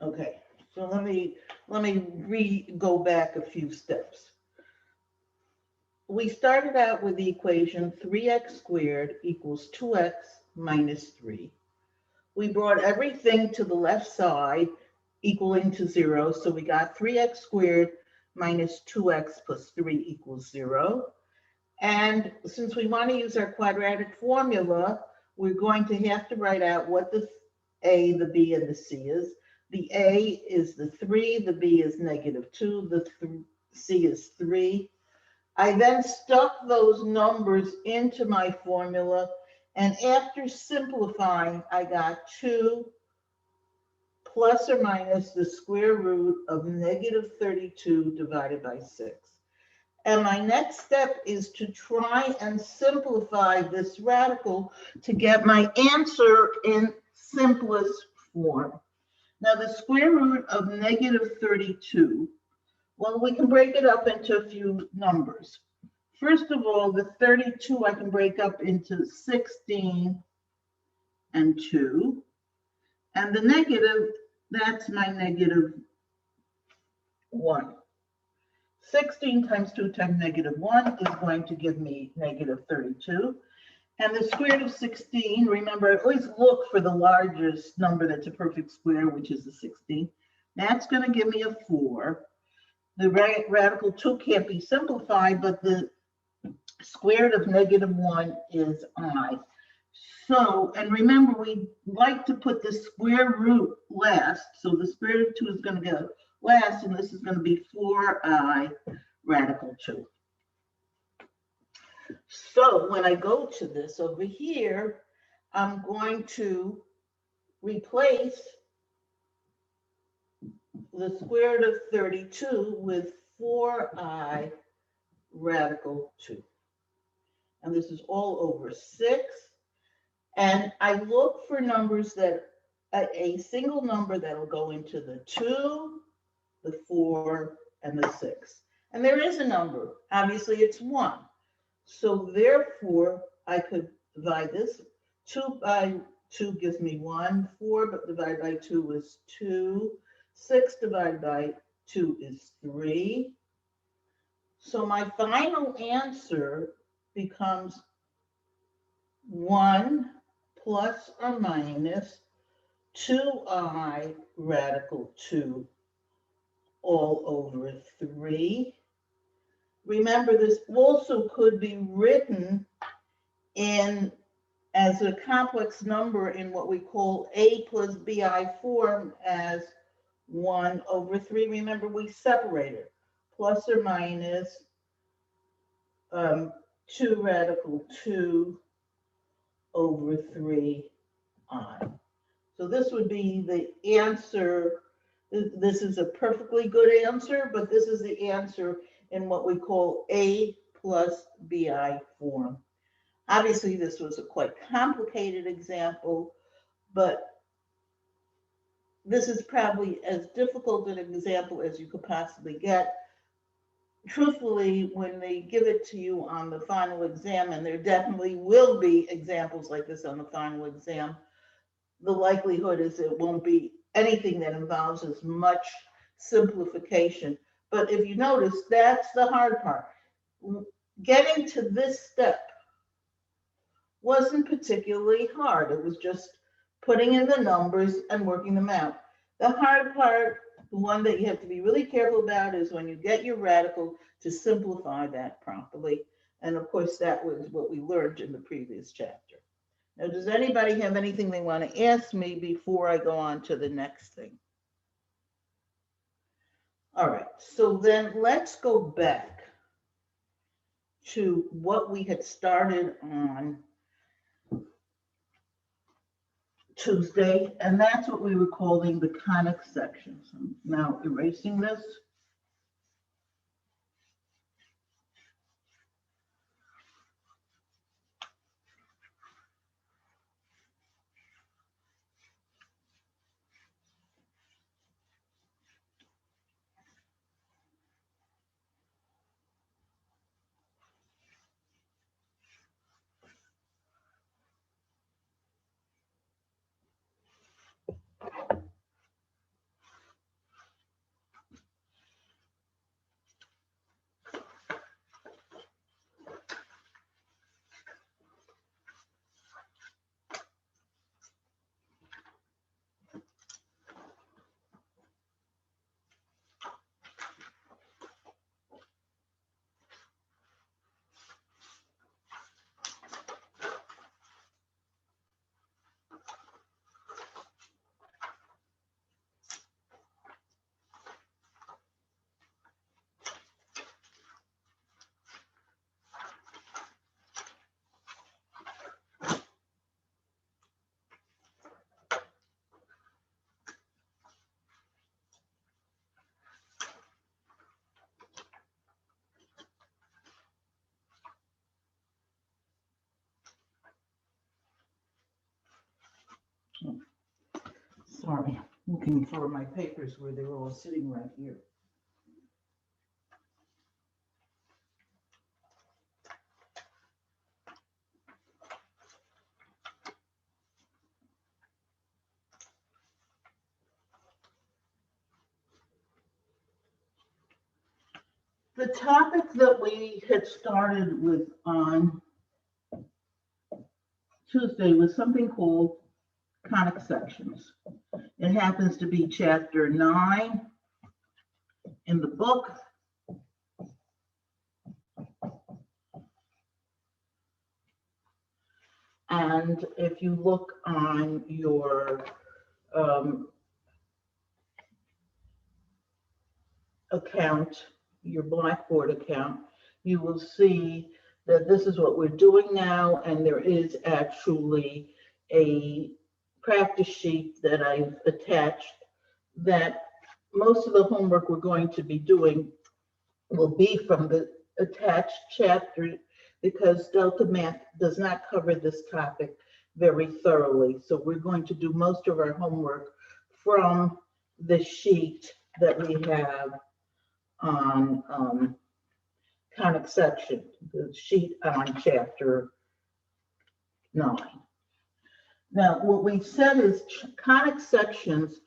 Okay, so go back a few steps. We started out with the equation 3x squared equals 2x minus 3. We brought everything to the left side equaling to 0. So we got 3x squared minus 2x plus 3 equals 0. And since we want to use our quadratic formula, we're going to have to write out what the a, the b, and the c is. The a is the 3, the b is -2, the c is 3. I then stuck those numbers into my formula, and after simplifying, I got 2 plus or minus the square root of -32 divided by 6. And my next step is to try and simplify this radical to get my answer in simplest form. Now, the square root of -32, well, we can break it up into a few numbers. First of all, the 32 I can break up into 16 and 2. And the negative, that's my -1. 16 times 2 times -1 is going to give me -32. And the square root of 16, remember, I always look for the largest number that's a perfect square, which is the 16. That's going to give me a 4. The radical 2 can't be simplified, but the square root of -1 is I. So, and remember, we like to put the square root last. So the square root of 2 is going to go last, and this is going to be 4i radical 2. So when I go to this over here, I'm going to replace the square root of 32 with 4i radical 2. And this is all over 6. And I look for numbers that, a single number that'll go into the 2, the 4, and the 6. And there is a number. Obviously, it's 1. So therefore, I could divide this. 2 by 2 gives me 1. 4 divided by 2 is 2. 6 divided by 2 is 3. So my final answer becomes 1 plus or minus 2i radical 2 all over 3. Remember, this also could be written in as a complex number in what we call a plus bi form as 1 over 3. Remember, we separated plus or minus 2 radical 2 over 3i. So this would be the answer. This is a perfectly good answer, but this is the answer in what we call a plus bi form. Obviously, this was a quite complicated example, but this is probably as difficult an example as you could possibly get. Truthfully, when they give it to you on the final exam, and there definitely will be examples like this on the final exam, the likelihood is it won't be anything that involves as much simplification. But if you notice, that's the hard part. Getting to this step wasn't particularly hard. It was just putting in the numbers and working them out. The hard part, the one that you have to be really careful about, is when you get your radical to simplify that properly. And of course, that was what we learned in the previous chapter. Now, does anybody have anything they want to ask me before I go on to the next thing? All right, so then let's go back to what we had started on Tuesday, and that's what we were calling the conic sections. I'm now erasing this. Sorry, looking for my papers where they're all sitting right here. The topic that we had started with on Tuesday was something called conic sections. It happens to be chapter 9 in the book. And if you look on your account, your Blackboard account, you will see that this is what we're doing now, and there is actually a practice sheet that I've attached that most of the homework we're going to be doing will be from the attached chapter, because Delta Math does not cover this topic very thoroughly. So we're going to do most of our homework from the sheet that we have on conic section, the sheet on chapter 9. Now, what we said is conic sections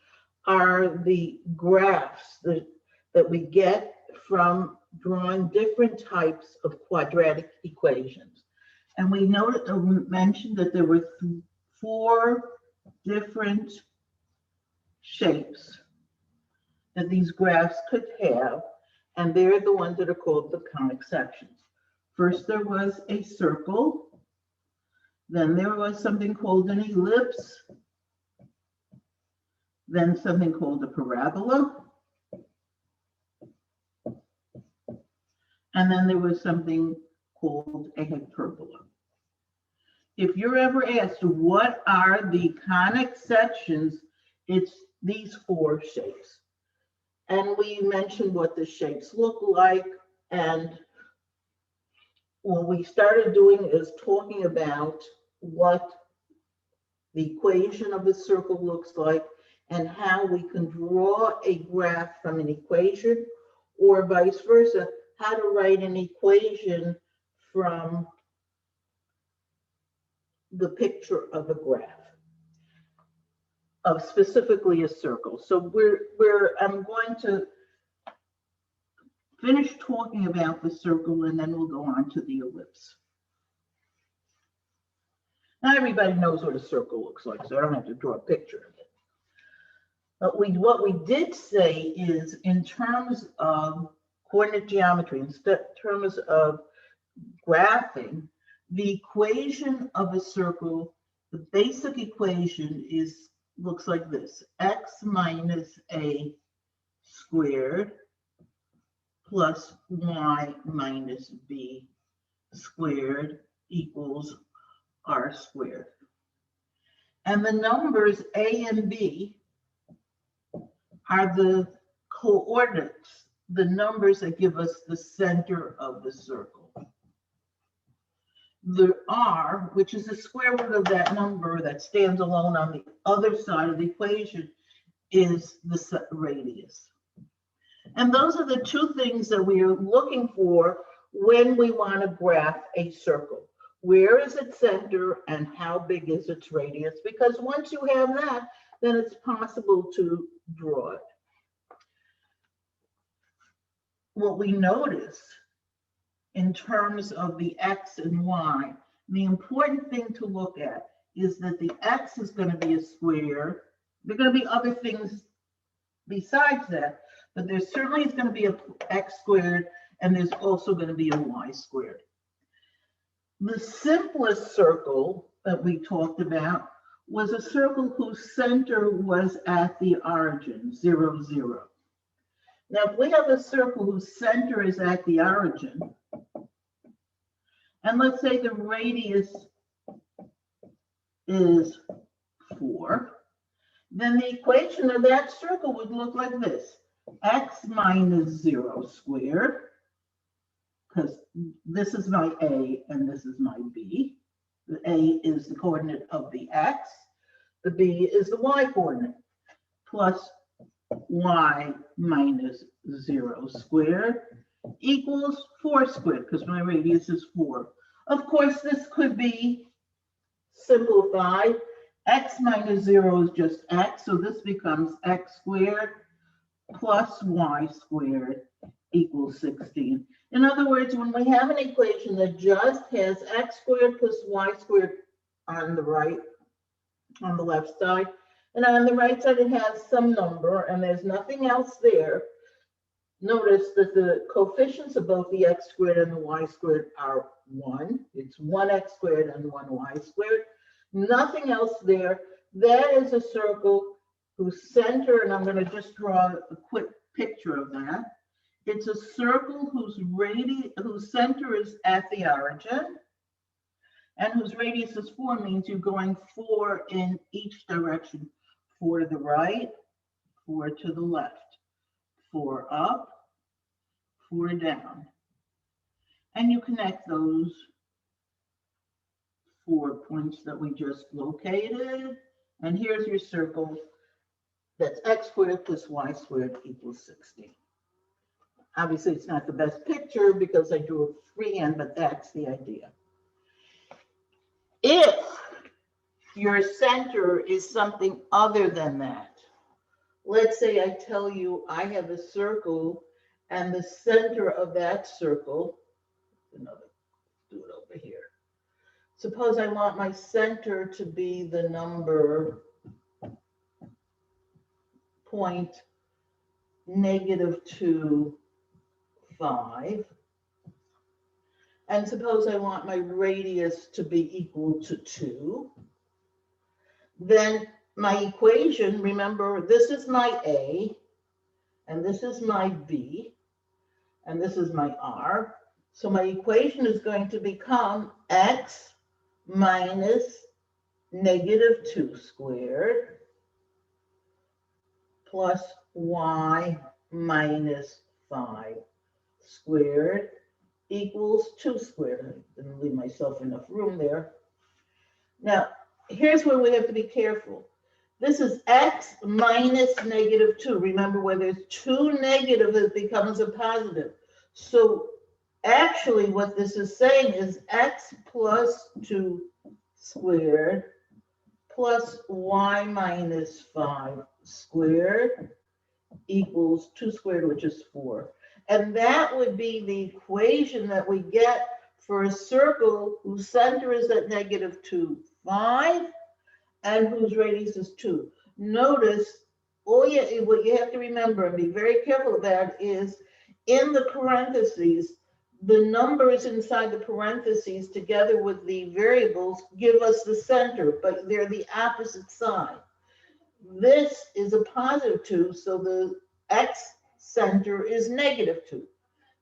are the graphs that we get from drawing different types of quadratic equations. And we mentioned that there were 4 different shapes that these graphs could have, and they're the ones that are called the conic sections. First, there was a circle. Then there was something called an ellipse. Then something called a parabola. And then there was something called a hyperbola. If you're ever asked what are the conic sections, it's these 4 shapes. And we mentioned what the shapes look like. And what we started doing is talking about what the equation of a circle looks like and how we can draw a graph from an equation, or vice versa, how to write an equation from the picture of a graph, of specifically a circle. So I'm going to finish talking about the circle, and then we'll go on to the ellipse. Now everybody knows what a circle looks like, so I don't have to draw a picture of it. But what we did say is, in terms of coordinate geometry, in terms of graphing, the equation of a circle, the basic equation looks like this: x minus a squared plus y minus b squared equals r squared. And the numbers a and b are the coordinates, the numbers that give us the center of the circle. The r, which is the square root of that number that stands alone on the other side of the equation, is the radius. And those are the 2 things that we are looking for when we want to graph a circle. Where is its center and how big is its radius? Because once you have that, then it's possible to draw it. What we notice in terms of the x and y, the important thing to look at is that the x is going to be a square. There are going to be other things besides that, but there certainly is going to be an x squared, and there's also going to be a y squared. The simplest circle that we talked about was a circle whose center was at the origin, 0, 0. Now, if we have a circle whose center is at the origin, and let's say the radius is 4, then the equation of that circle would look like this: x minus 0 squared, because this is my a and this is my b. The a is the coordinate of the x, the b is the y coordinate. plus y minus 0 squared equals 4 squared, because my radius is 4. Of course, this could be simplified. X minus 0 is just x, so this becomes x squared plus y squared equals 16. In other words, when we have an equation that just has x squared plus y squared on the right, on the left side, and on the right side it has some number and there's nothing else there, notice that the coefficients of both the x squared and the y squared are 1. It's 1x squared and 1y squared. Nothing else there. That is a circle whose center, and I'm going to just draw a quick picture of that. It's a circle whose center is at the origin, and whose radius is 4, means you're going 4 in each direction. 4 to the right, 4 to the left, 4 up, 4 down. And you connect those 4 points that we just located. And here's your circle. That's x squared plus y squared equals 16. Obviously, it's not the best picture because I drew a freehand, but that's the idea. If your center is something other than that, let's say I tell you I have a circle and the center of that circle, do it over here. Suppose I want my center to be the number (2, 5. And suppose I want my radius to be equal to 2. Then my equation, remember, this is my A, and this is my B, and this is my R. So my equation is going to become x minus -2 squared plus y minus 5 squared equals 2 squared. I didn't leave myself enough room there. Now, here's where we have to be careful. This is x minus -2. Remember, where there's 2 negative, it becomes a positive. So actually what this is saying is x plus 2 squared plus y minus 5 squared equals 2 squared, which is 4. And that would be the equation that we get for a circle whose center is at -2, 5, and whose radius is 2. Notice, what you have to remember and be very careful about is in the parentheses, the numbers inside the parentheses together with the variables give us the center, but they're the opposite side. This is a +2, so the x center is -2.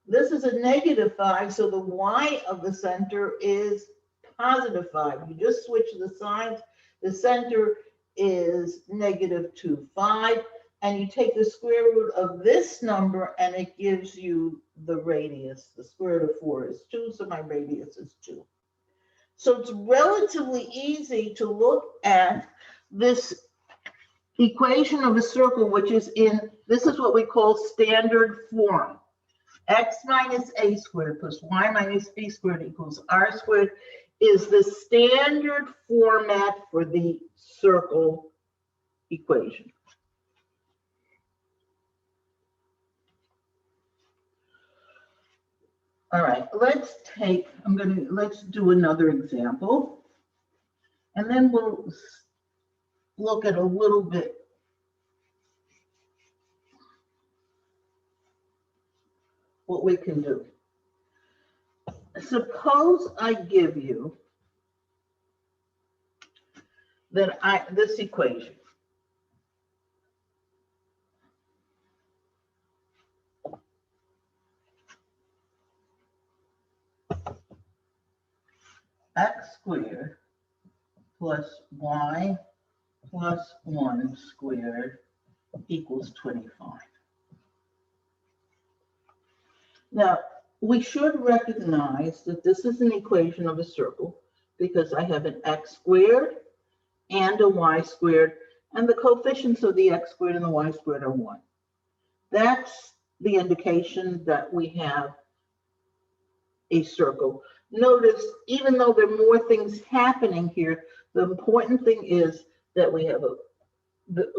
This is a -5, so the y of the center is +5. You just switch the signs. The center is -2, 5, and you take the square root of this number and it gives you the radius. The square root of 4 is 2, so my radius is 2. So it's relatively easy to look at this equation of a circle, which is this is what we call standard form. X minus a squared plus y minus b squared equals r squared is the standard format for the circle equation. All right, let's do another example, and then we'll look at a little bit what we can do. Suppose I give you that this equation. X squared plus y plus 1 squared equals 25. Now, we should recognize that this is an equation of a circle because I have an x squared and a y squared, and the coefficients of the x squared and the y squared are 1. That's the indication that we have a circle. Notice, even though there are more things happening here, the important thing is that we have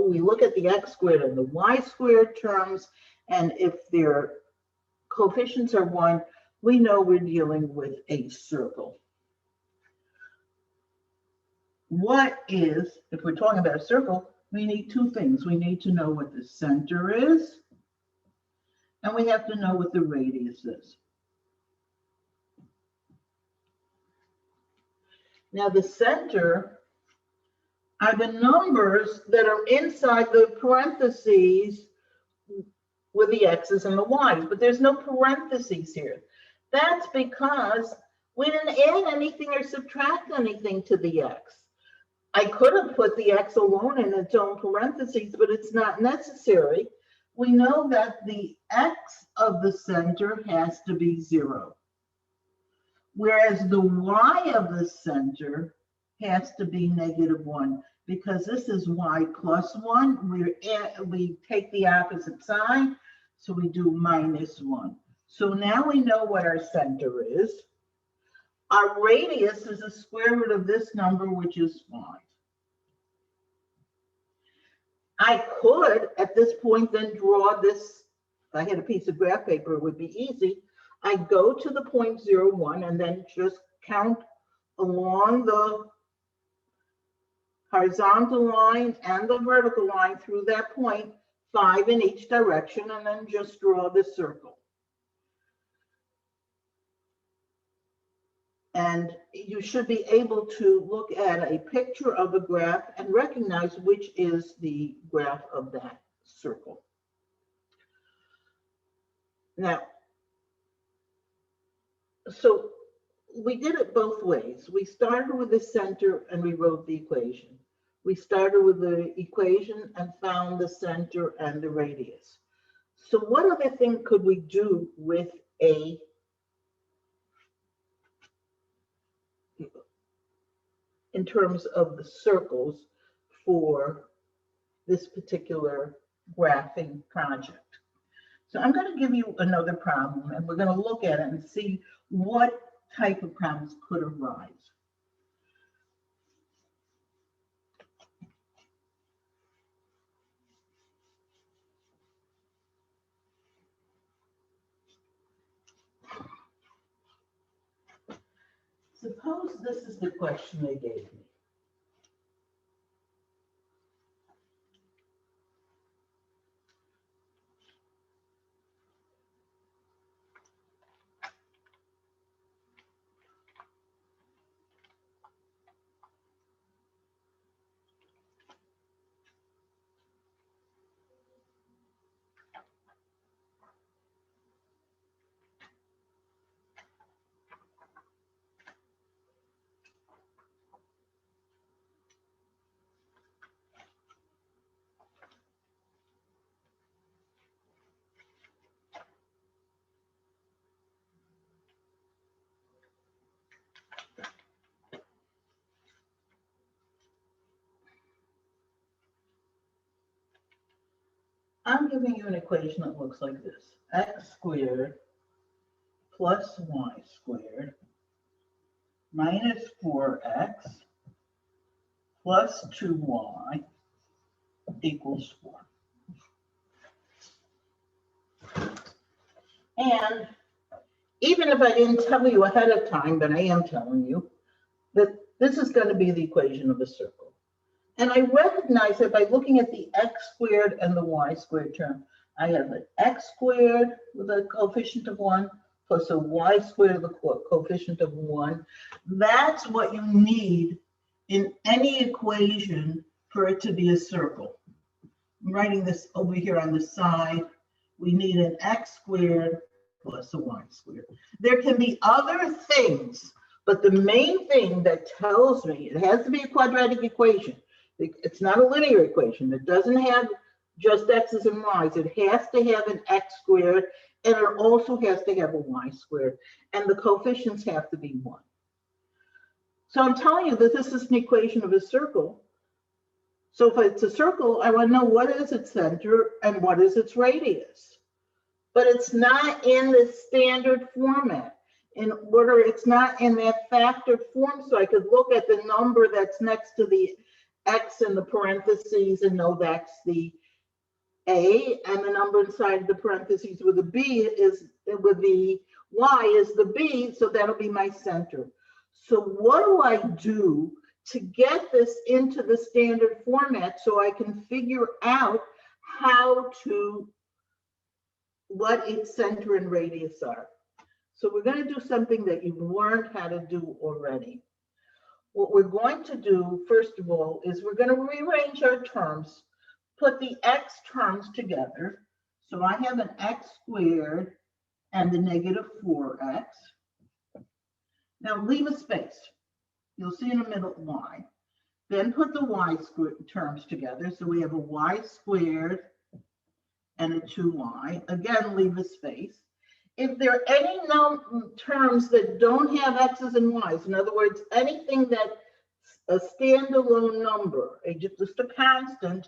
we look at the x squared and the y squared terms, and if their coefficients are 1, we know we're dealing with a circle. If we're talking about a circle, we need two things. We need to know what the center is, and we have to know what the radius is. Now, the center are the numbers that are inside the parentheses with the x's and the y's, but there's no parentheses here. That's because we didn't add anything or subtract anything to the x. I could have put the x alone in its own parentheses, but it's not necessary. We know that the x of the center has to be 0, whereas the y of the center has to be -1, because this is y plus 1. We take the opposite sign, so we do -1. So now we know what our center is. Our radius is the square root of this number, which is 5. I could, at this point, then draw this. If I had a piece of graph paper, it would be easy. I go to the point 0, 1, and then just count along the horizontal line and the vertical line through that point, 5 in each direction, and then just draw the circle. And you should be able to look at a picture of a graph and recognize which is the graph of that circle. Now, so we did it both ways. We started with the center and we wrote the equation. We started with the equation and found the center and the radius. So what other thing could we do with in terms of the circles for this particular graphing project? So I'm going to give you another problem, and we're going to look at it and see what type of problems could arise. Suppose this is the question they gave me. I'm giving you an equation that looks like this: x squared plus y squared minus 4x plus 2y equals 4. And even if I didn't tell you ahead of time, but I am telling you that this is going to be the equation of a circle. And I recognize that by looking at the x squared and the y squared term, I have an x squared with a coefficient of 1 plus a y squared with a coefficient of 1. That's what you need in any equation for it to be a circle. I'm writing this over here on the side. We need an x squared plus a y squared. There can be other things, but the main thing that tells me it has to be a quadratic equation. It's not a linear equation. It doesn't have just x's and y's. It has to have an x squared, and it also has to have a y squared, and the coefficients have to be 1. So I'm telling you that this is an equation of a circle. So if it's a circle, I want to know what is its center and what is its radius. But it's not in the standard format. In order, it's not in that factored form, so I could look at the number that's next to the X in the parentheses and know that's the A, and the number inside the parentheses with the B is, with the Y is the B, so that'll be my center. So what do I do to get this into the standard format so I can figure out what its center and radius are? So we're going to do something that you've learned how to do already. What we're going to do, first of all, is we're going to rearrange our terms, put the X terms together. So I have an X squared and the negative 4X. Now leave a space. You'll see in the middle Y. Then put the Y terms together. So we have a Y squared and a 2Y. Again, leave a space. If there are any terms that don't have X's and Y's, in other words, anything that's a standalone number, just a constant,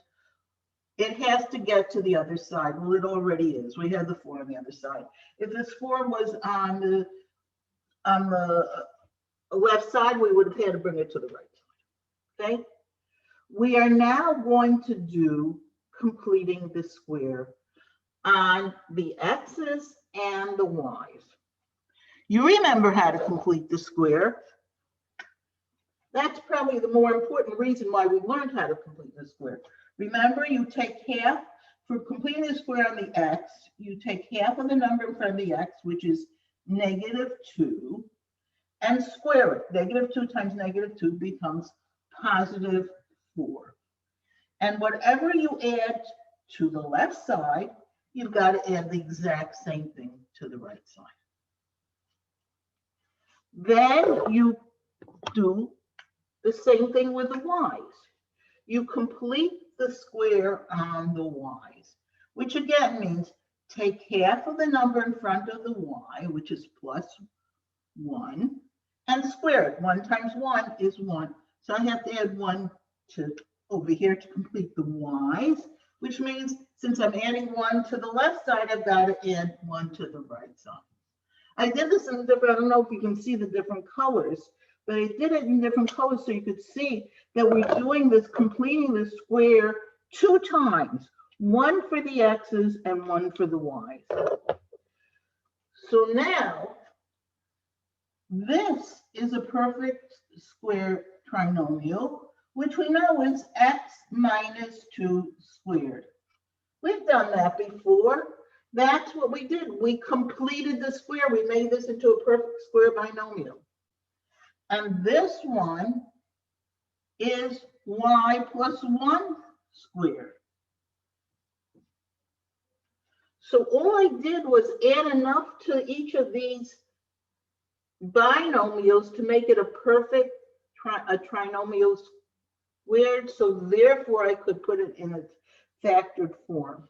it has to get to the other side. Well, it already is. We have the 4 on the other side. If this 4 was on the left side, we would have had to bring it to the right side. Okay? We are now going to do completing the square on the X's and the Y's. You remember how to complete the square. That's probably the more important reason why we learned how to complete the square. Remember, you take half, for completing the square on the X, you take half of the number in front of the X, which is -2, and square it. -2 times -2 becomes +4. And whatever you add to the left side, you've got to add the exact same thing to the right side. Then you do the same thing with the Y's. You complete the square on the Y's, which again means take half of the number in front of the Y, which is +1, and square it. 1 times 1 is 1. So I have to add 1 to over here to complete the Y's, which means since I'm adding 1 to the left side, I've got to add 1 to the right side. I did this in different, I don't know if you can see the different colors, but I did it in different colors so you could see that we're doing this, completing the square 2 times, 1 for the X's and 1 for the Y's. So now, this is a perfect square trinomial, which we know is X minus 2 squared. We've done that before. That's what we did. We completed the square. We made this into a perfect square binomial. And this one is Y plus 1 squared. So all I did was add enough to each of these binomials to make it a perfect trinomial squared. So therefore I could put it in its factored form.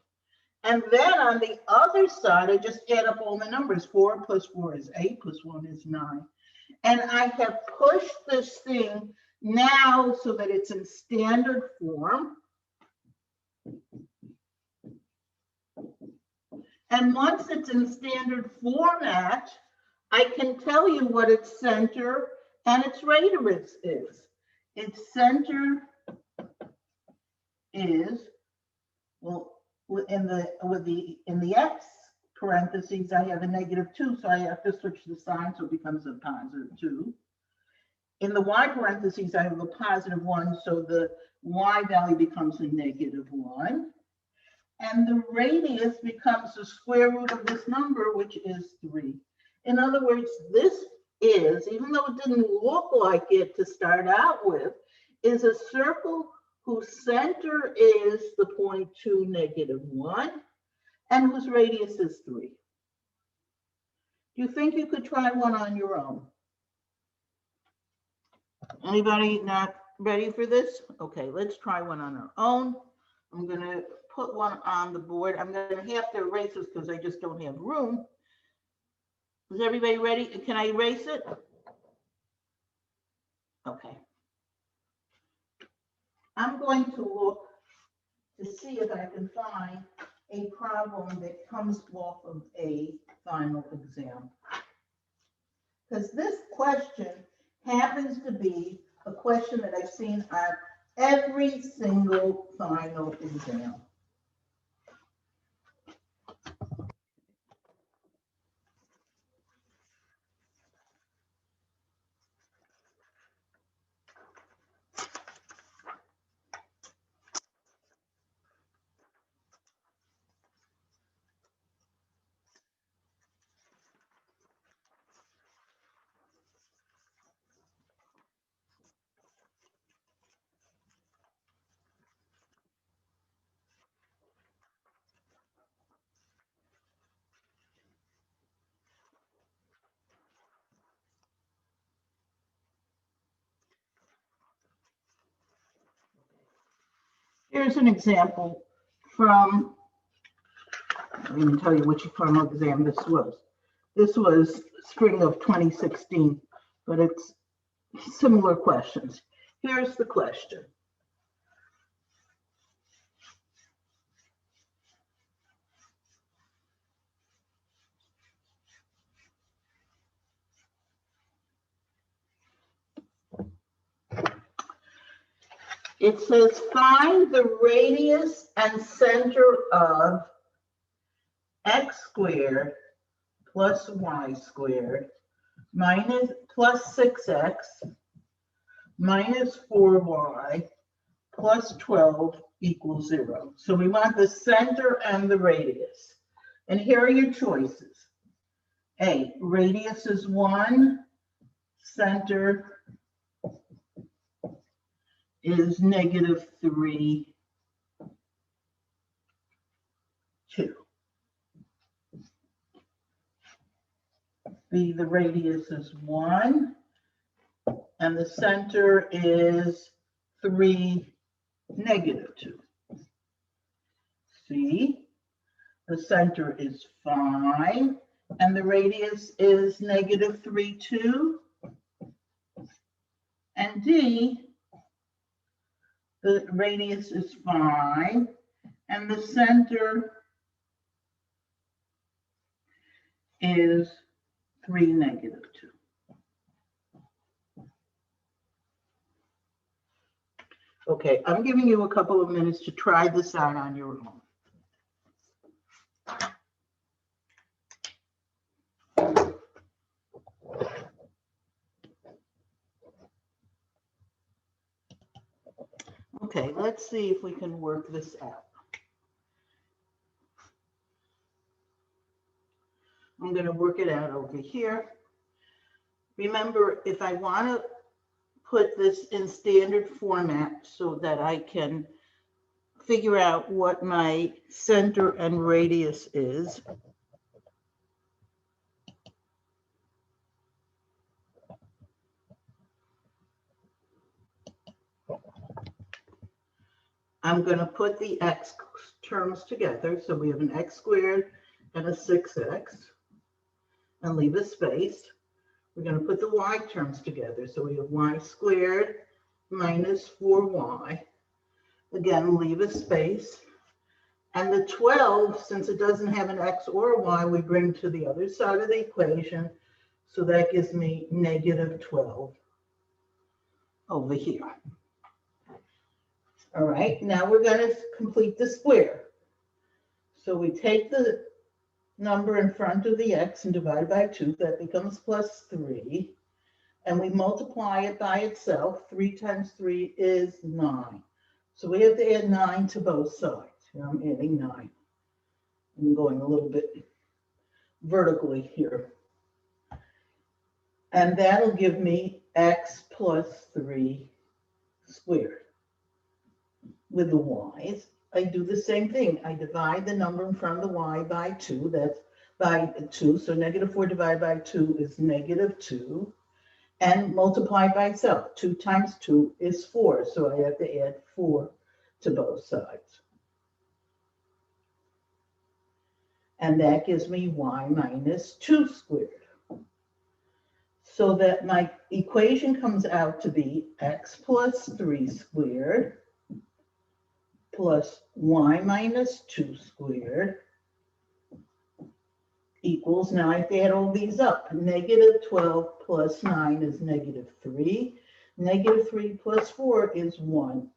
And then on the other side, I just add up all the numbers. 4 plus 4 is 8, plus 1 is 9. And I have pushed this thing now so that it's in standard form. And once it's in standard format, I can tell you what its center and its radius is. Its center is, well, in the X parentheses, I have a -2, so I have to switch the sign so it becomes a +2. In the Y parentheses, I have a +1, so the Y value becomes a -1. And the radius becomes the square root of this number, which is 3. In other words, this is, even though it didn't look like it to start out with, is a circle whose center is the point 2, -1, and whose radius is 3. Do you think you could try one on your own? Anybody not ready for this? Okay, let's try one on our own. I'm going to put one on the board. I'm going to have to erase this because I just don't have room. Is everybody ready? Can I erase it? Okay. I'm going to look to see if I can find a problem that comes off of a final exam. Because this question happens to be a question that I've seen on every single final exam. Here's an example from, I'm going to tell you which final exam this was. This was spring of 2016, but it's similar questions. Here's the question. It says find the radius and center of x squared plus y squared minus plus 6x minus 4y plus 12 equals 0. So we want the center and the radius. And here are your choices. A, radius is 1, center is -3, 2. B, the radius is 1, and the center is 3, -2. C, the center is 5, and the radius is -3, 2. And D, the radius is 5, and the center is 3, -2. Okay, I'm giving you a couple of minutes to try this out on your own. Okay, let's see if we can work this out. I'm going to work it out over here. Remember, if I want to put this in standard format so that I can figure out what my center and radius is, I'm going to put the x terms together. So we have an x squared and a 6x, and leave a space. We're going to put the y terms together. So we have y squared minus 4y. Again, leave a space. And the 12, since it doesn't have an x or a y, we bring to the other side of the equation. So that gives me -12 over here. All right, now we're going to complete the square. So we take the number in front of the x and divide by 2. That becomes +3. And we multiply it by itself. 3 times 3 is 9. So we have to add 9 to both sides. Here I'm adding 9. I'm going a little bit vertically here. And that'll give me x plus 3 squared. With the y's, I do the same thing. I divide the number in front of the y by 2. That's by 2. So -4 divided by 2 is -2. And multiply by itself. 2 times 2 is 4. So I have to add 4 to both sides. And that gives me y minus 2 squared. So that my equation comes out to be x plus 3 squared plus y minus 2 squared equals, now I have to add all these up. Negative 12 plus 9 is negative 3. Negative 3 plus 4 is 1.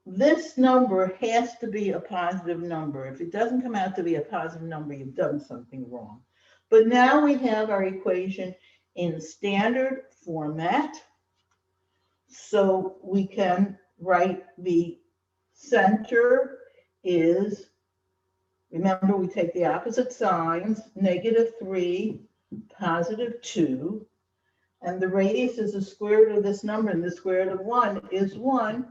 This number has to be a positive number. If it doesn't come out to be a positive number, you've done something wrong. But now we have our equation in standard format. So we can write the center is, remember we take the opposite signs, negative 3, positive 2, and the radius is the square root of this number, and the square root of 1 is 1.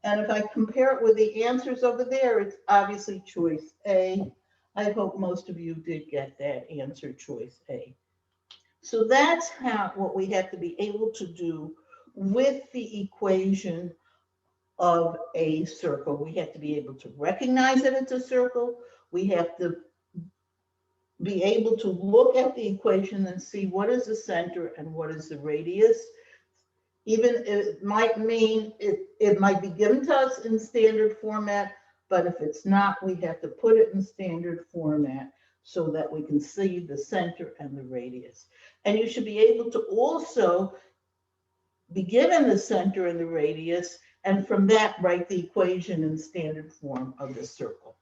And if I compare it with the answers over there, it's obviously choice A. I hope most of you did get that answer, choice A. So that's what we have to be able to do with the equation of a circle. We have to be able to recognize that it's a circle. We have to be able to look at the equation and see what is the center and what is the radius. Even it might mean it might be given to us in standard format, but if it's not, we have to put it in standard format so that we can see the center and the radius. And you should be able to also be given the center and the radius, and from that write the equation in standard form of the circle.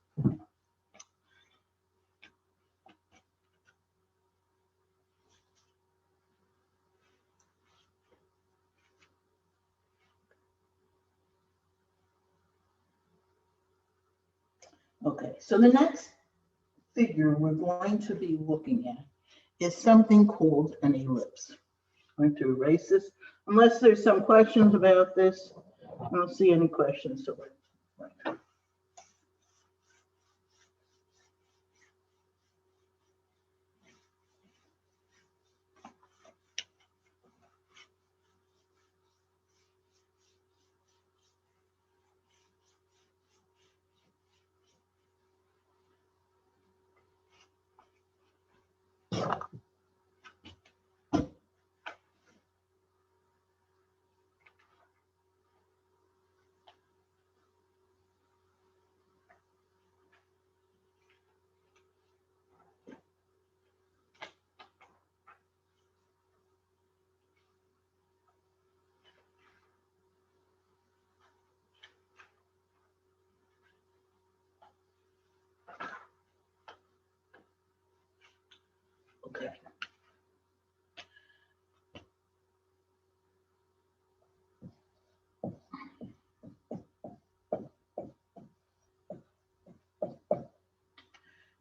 Okay, so the next figure we're going to be looking at is something called an ellipse. I'm going to erase this. Unless there's some questions about this, I don't see any questions. So okay.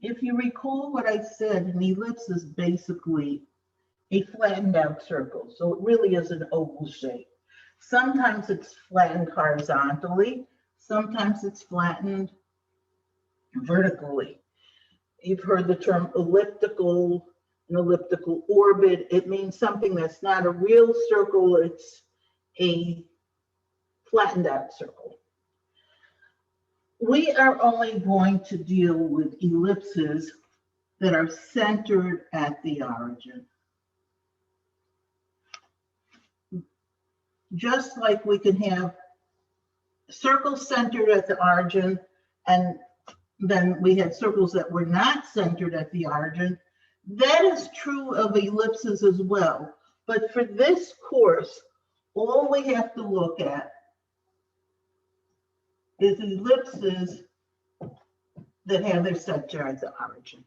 If you recall what I said, an ellipse is basically a flattened out circle. So it really is an oval shape. Sometimes it's flattened horizontally, sometimes it's flattened vertically. You've heard the term elliptical, an elliptical orbit. It means something that's not a real circle, it's a flattened out circle. We are only going to deal with ellipses that are centered at the origin. Just like we can have circles centered at the origin, and then we had circles that were not centered at the origin. That is true of ellipses as well. But for this course, all we have to look at is ellipses that have their center at the origin.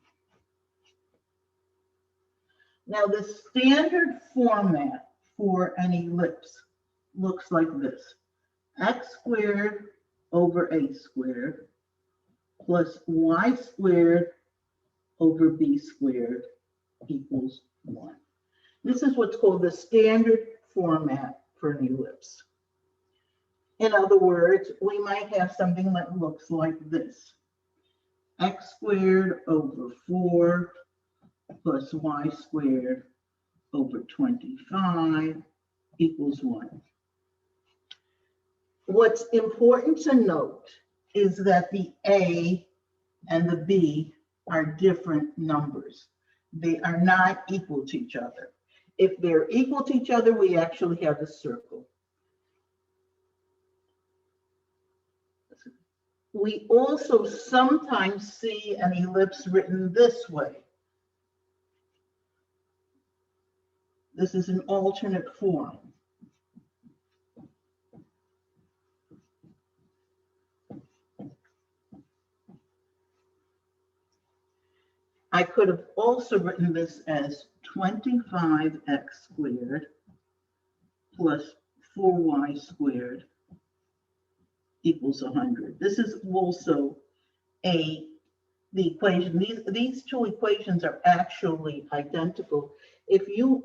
Now, the standard format for an ellipse looks like this: x squared over a squared plus y squared over b squared equals 1. This is what's called the standard format for an ellipse. In other words, we might have something that looks like this: x squared over 4 plus y squared over 25 equals 1. What's important to note is that the A and the B are different numbers. They are not equal to each other. If they're equal to each other, we actually have a circle. We also sometimes see an ellipse written this way. This is an alternate form. I could have also written this as 25x squared plus 4y squared equals 100. This is also the equation. These two equations are actually identical. If you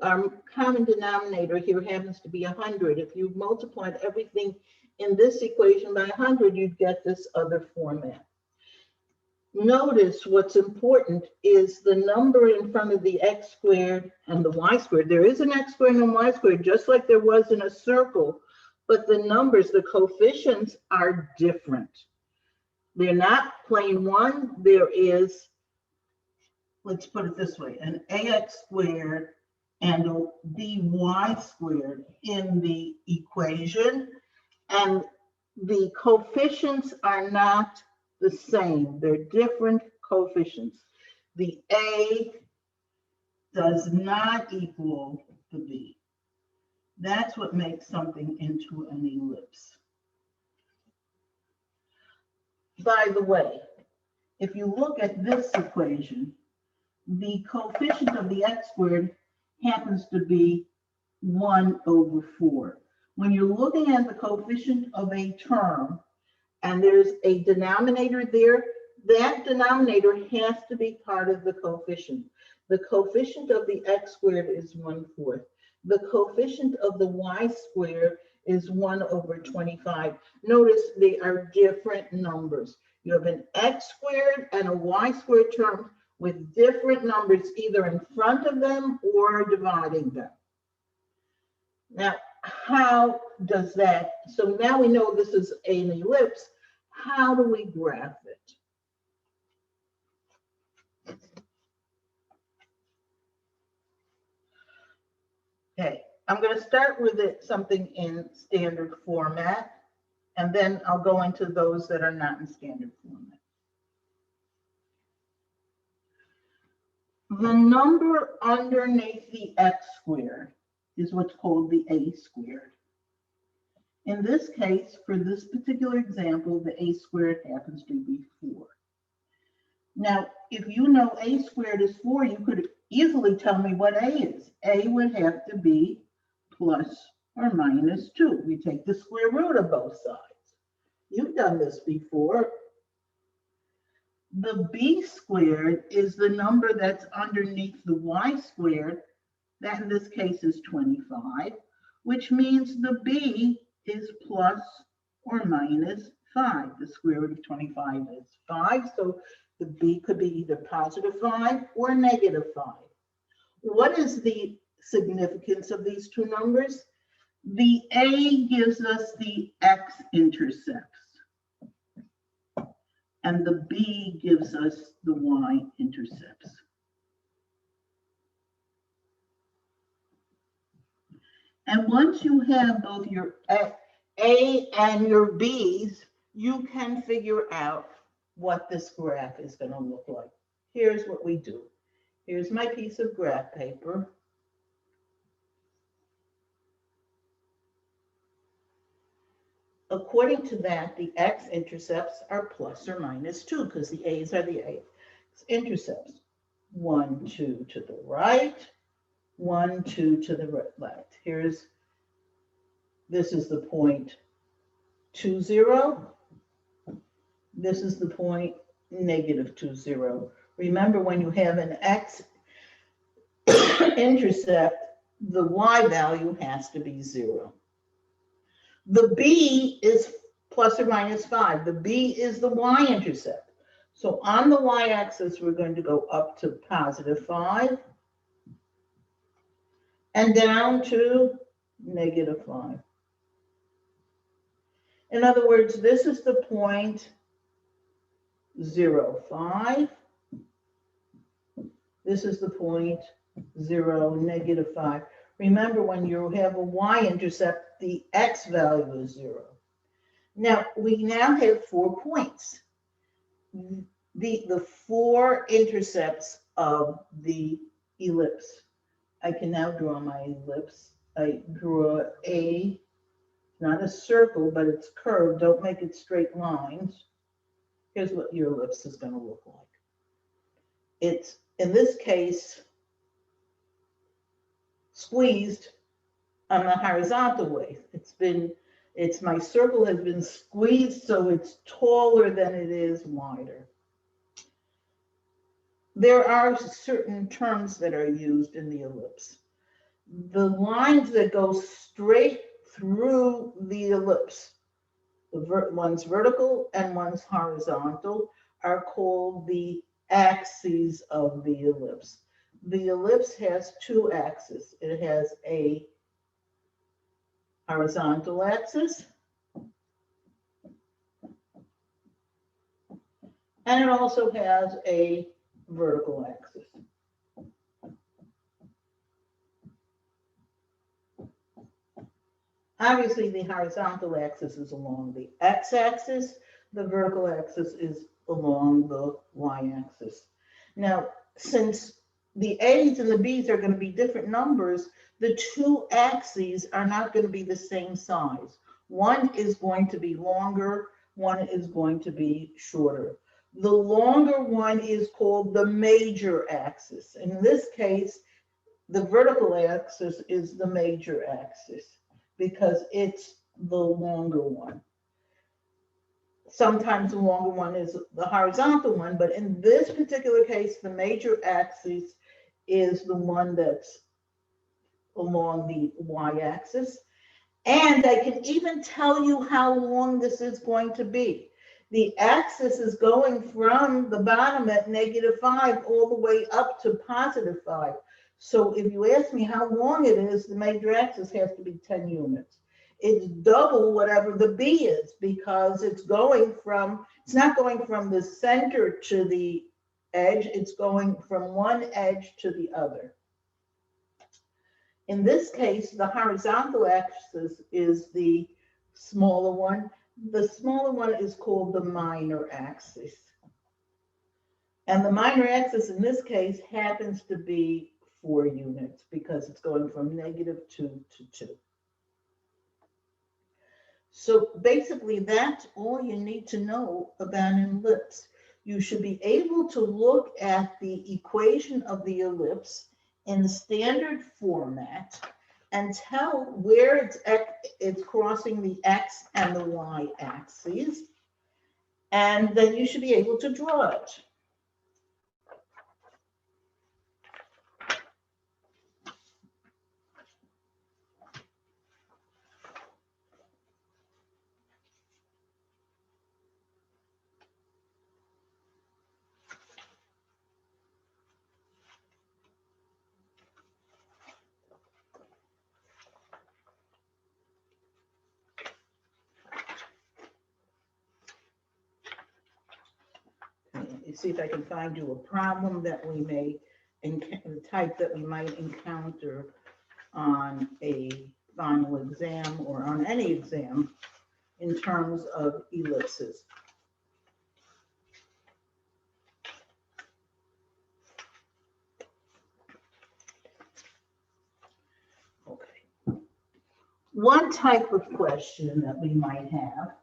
common denominator here happens to be 100, if you multiplied everything in this equation by 100, you'd get this other format. Notice what's important is the number in front of the x squared and the y squared. There is an x squared and a y squared, just like there was in a circle, but the numbers, the coefficients are different. They're not plain one. There is, let's put it this way, an ax squared and a by squared in the equation, and the coefficients are not the same. They're different coefficients. The a does not equal the b. That's what makes something into an ellipse. By the way, if you look at this equation, the coefficient of the x squared happens to be 1 over 4. When you're looking at the coefficient of a term, and there's a denominator there, that denominator has to be part of the coefficient. The coefficient of the x squared is 1/4. The coefficient of the y squared is 1 over 25. Notice they are different numbers. You have an x squared and a y squared term with different numbers either in front of them or dividing them. Now, how does that, so now we know this is an ellipse, how do we graph it? Okay, I'm going to start with something in standard format, and then I'll go into those that are not in standard format. The number underneath the x squared is what's called the a squared. In this case, for this particular example, the a squared happens to be 4. Now, if you know a squared is 4, you could easily tell me what a is. A would have to be plus or minus 2. We take the square root of both sides. You've done this before. The b squared is the number that's underneath the y squared. That in this case is 25, which means the b is plus or minus 5. The square root of 25 is 5, so the b could be either positive 5 or negative 5. What is the significance of these two numbers? The a gives us the x-intercepts, and the b gives us the y-intercepts. And once you have both your A and your B's, you can figure out what this graph is going to look like. Here's what we do. Here's my piece of graph paper. According to that, the x-intercepts are plus or minus 2 because the a's are the x-intercepts. 1, 2 to the right, 1, 2 to the left. This is the point 2, 0. This is the point negative 2, 0. Remember, when you have an x-intercept, the y value has to be 0. The b is plus or minus 5. The b is the y-intercept. So on the y-axis, we're going to go up to positive 5 and down to negative 5. In other words, this is the point 0, 5. This is the point 0, negative 5. Remember, when you have a y-intercept, the x value is 0. Now, we now have 4 points. The 4 intercepts of the ellipse. I can now draw my ellipse. I draw a, not a circle, but it's curved. Don't make it straight lines. Here's what your ellipse is going to look like. It's, in this case, squeezed on the horizontal way. My circle has been squeezed so it's taller than it is wider. There are certain terms that are used in the ellipse. The lines that go straight through the ellipse, one's vertical and one's horizontal, are called the axes of the ellipse. The ellipse has 2 axes. It has a horizontal axis, and it also has a vertical axis. Obviously, the horizontal axis is along the x-axis. The vertical axis is along the y-axis. Now, since the a's and the b's are going to be different numbers, the 2 axes are not going to be the same size. One is going to be longer, one is going to be shorter. The longer one is called the major axis. In this case, the vertical axis is the major axis because it's the longer one. Sometimes the longer one is the horizontal one, but in this particular case, the major axis is the one that's along the y-axis. And I can even tell you how long this is going to be. The axis is going from the bottom at -5 all the way up to +5. So if you ask me how long it is, the major axis has to be 10 units. It's double whatever the b is because it's not going from the center to the edge, it's going from one edge to the other. In this case, the horizontal axis is the smaller one. The smaller one is called the minor axis. And the minor axis in this case happens to be 4 units because it's going from -2 to 2. So basically, that's all you need to know about an ellipse. You should be able to look at the equation of the ellipse in standard format and tell where it's crossing the x and the y axes, and then you should be able to draw it. See if I can find you a problem that we may, the type that we might encounter on a final exam or on any exam in terms of ellipses. Okay. One type of question that we might have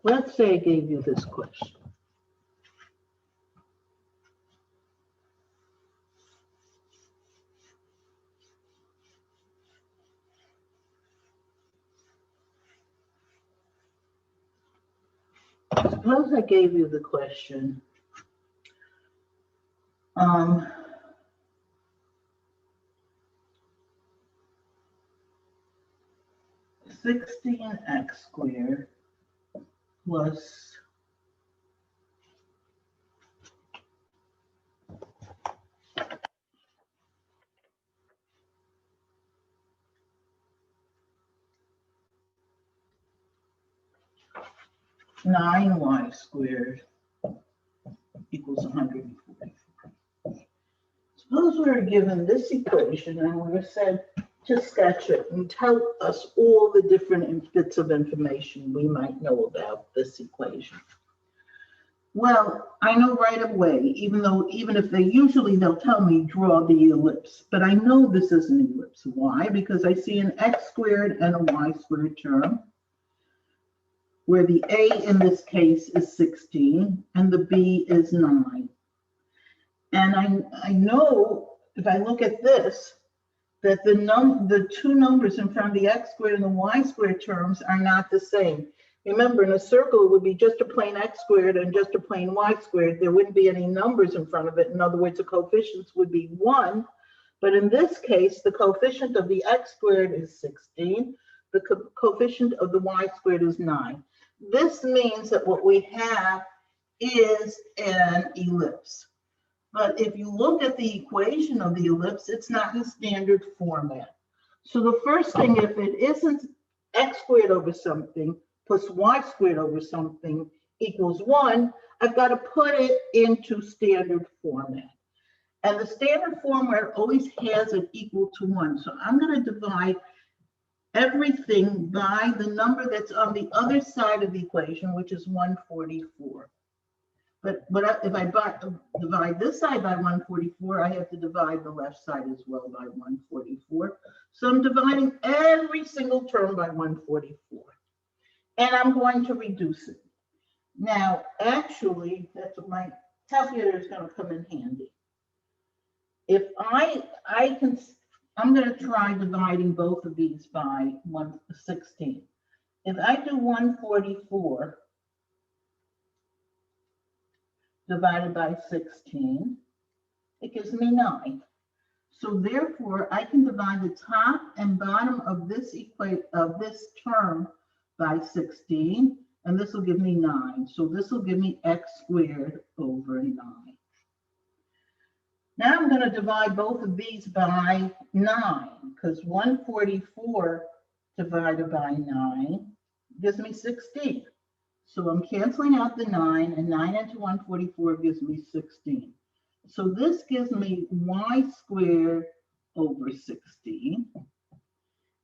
let's say I gave you this question. Suppose I gave you the question, 16x squared plus 9y squared equals 144. Suppose we were given this equation and we were said to sketch it and tell us all the different bits of information we might know about this equation. Well, I know right away, even if they'll tell me draw the ellipse, but I know this is an ellipse. Why? Because I see an x squared and a y squared term, where the a in this case is 16 and the b is 9. And I know if I look at this, that the two numbers in front of the x squared and the y squared terms are not the same. Remember, in a circle, it would be just a plain x squared and just a plain y squared. There wouldn't be any numbers in front of it. In other words, the coefficients would be 1. But in this case, the coefficient of the x squared is 16. The coefficient of the y squared is 9. This means that what we have is an ellipse. But if you look at the equation of the ellipse, it's not in standard format. So the first thing, if it isn't x squared over something plus y squared over something equals 1, I've got to put it into standard format. And the standard format always has it equal to 1. So I'm going to divide everything by the number that's on the other side of the equation, which is 144. But if I divide this side by 144, I have to divide the left side as well by 144. So I'm dividing every single term by 144. And I'm going to reduce it. Now, actually, that's what my calculator is going to come in handy. If I'm going to try dividing both of these by 116. If I do 144 divided by 16, it gives me 9. So therefore, I can divide the top and bottom of this term by 16, and this will give me 9. So this will give me x squared over 9. Now I'm going to divide both of these by 9, because 144 divided by 9 gives me 16. So I'm canceling out the 9, and 9 into 144 gives me 16. So this gives me y squared over 16.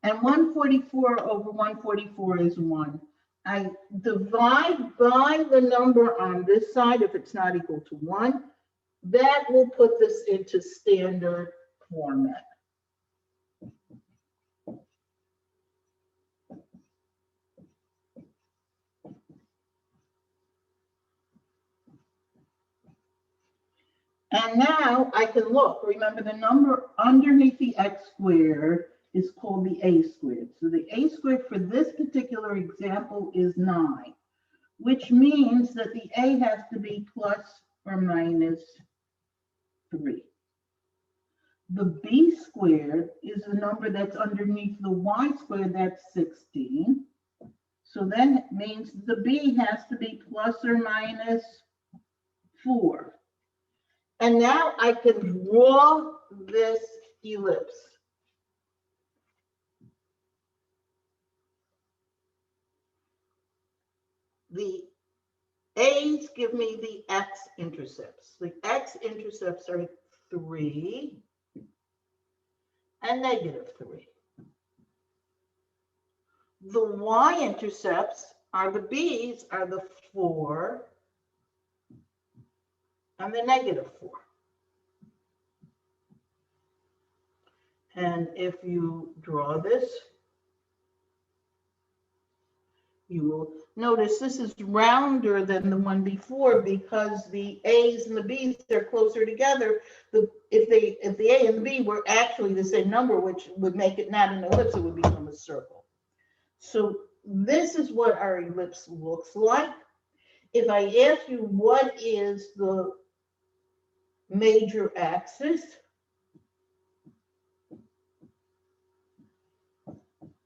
And 144 over 144 is 1. I divide by the number on this side if it's not equal to 1. That will put this into standard format. And now I can look. Remember, the number underneath the x squared is called the a squared. So the a squared for this particular example is 9, which means that the a has to be plus or minus 3. The b squared is the number that's underneath the y squared, that's 16. So then it means the b has to be plus or minus 4. And now I can draw this ellipse. The a's give me the x-intercepts. The x-intercepts are 3 and -3. The y-intercepts are the b's, are the 4 and the -4. And if you draw this, you will Notice this is rounder than the one before because the A's and the B's are closer together. If the A and the B were actually the same number, which would make it not an ellipse, it would become a circle. So this is what our ellipse looks like. If I ask you what is the major axis,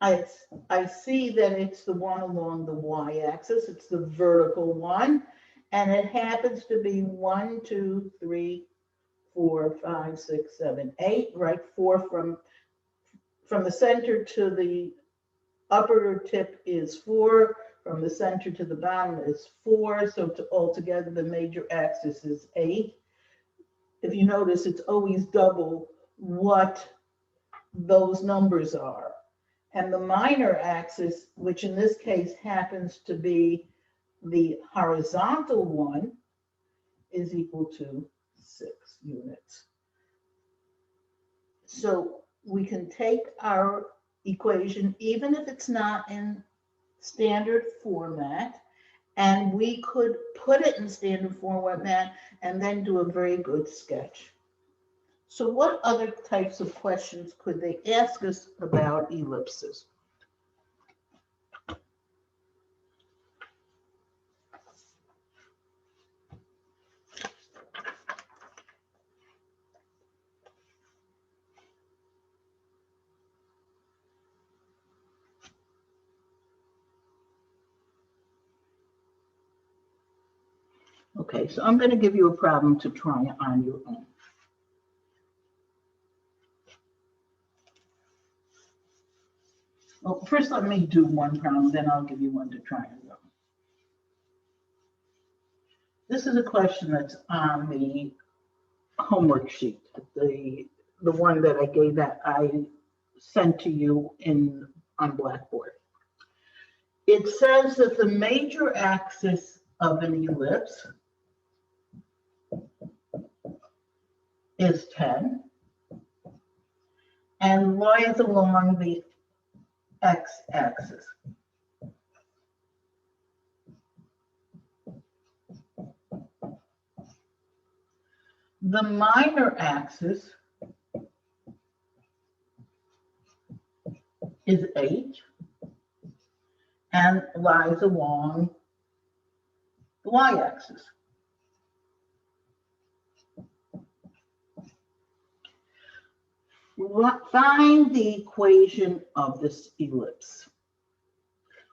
I see that it's the one along the y-axis. It's the vertical one, and it happens to be 1, 2, 3, 4, 5, 6, 7, 8. Right, 4 from the center to the upper tip is 4. From the center to the bottom is 4. So altogether, the major axis is 8. If you notice, it's always double what those numbers are. And the minor axis, which in this case happens to be the horizontal one, is equal to 6 units. So we can take our equation, even if it's not in standard format, and we could put it in standard format and then do a very good sketch. So what other types of questions could they ask us about ellipses? Okay, so I'm going to give you a problem to try on your own. Well, first let me do one problem, then I'll give you one to try on your own. This is a question that's on the homework sheet, the one that I sent to you on Blackboard. It says that the major axis of an ellipse is 10 and lies along the x-axis. The minor axis is 8 and lies along the y-axis. Find the equation of this ellipse.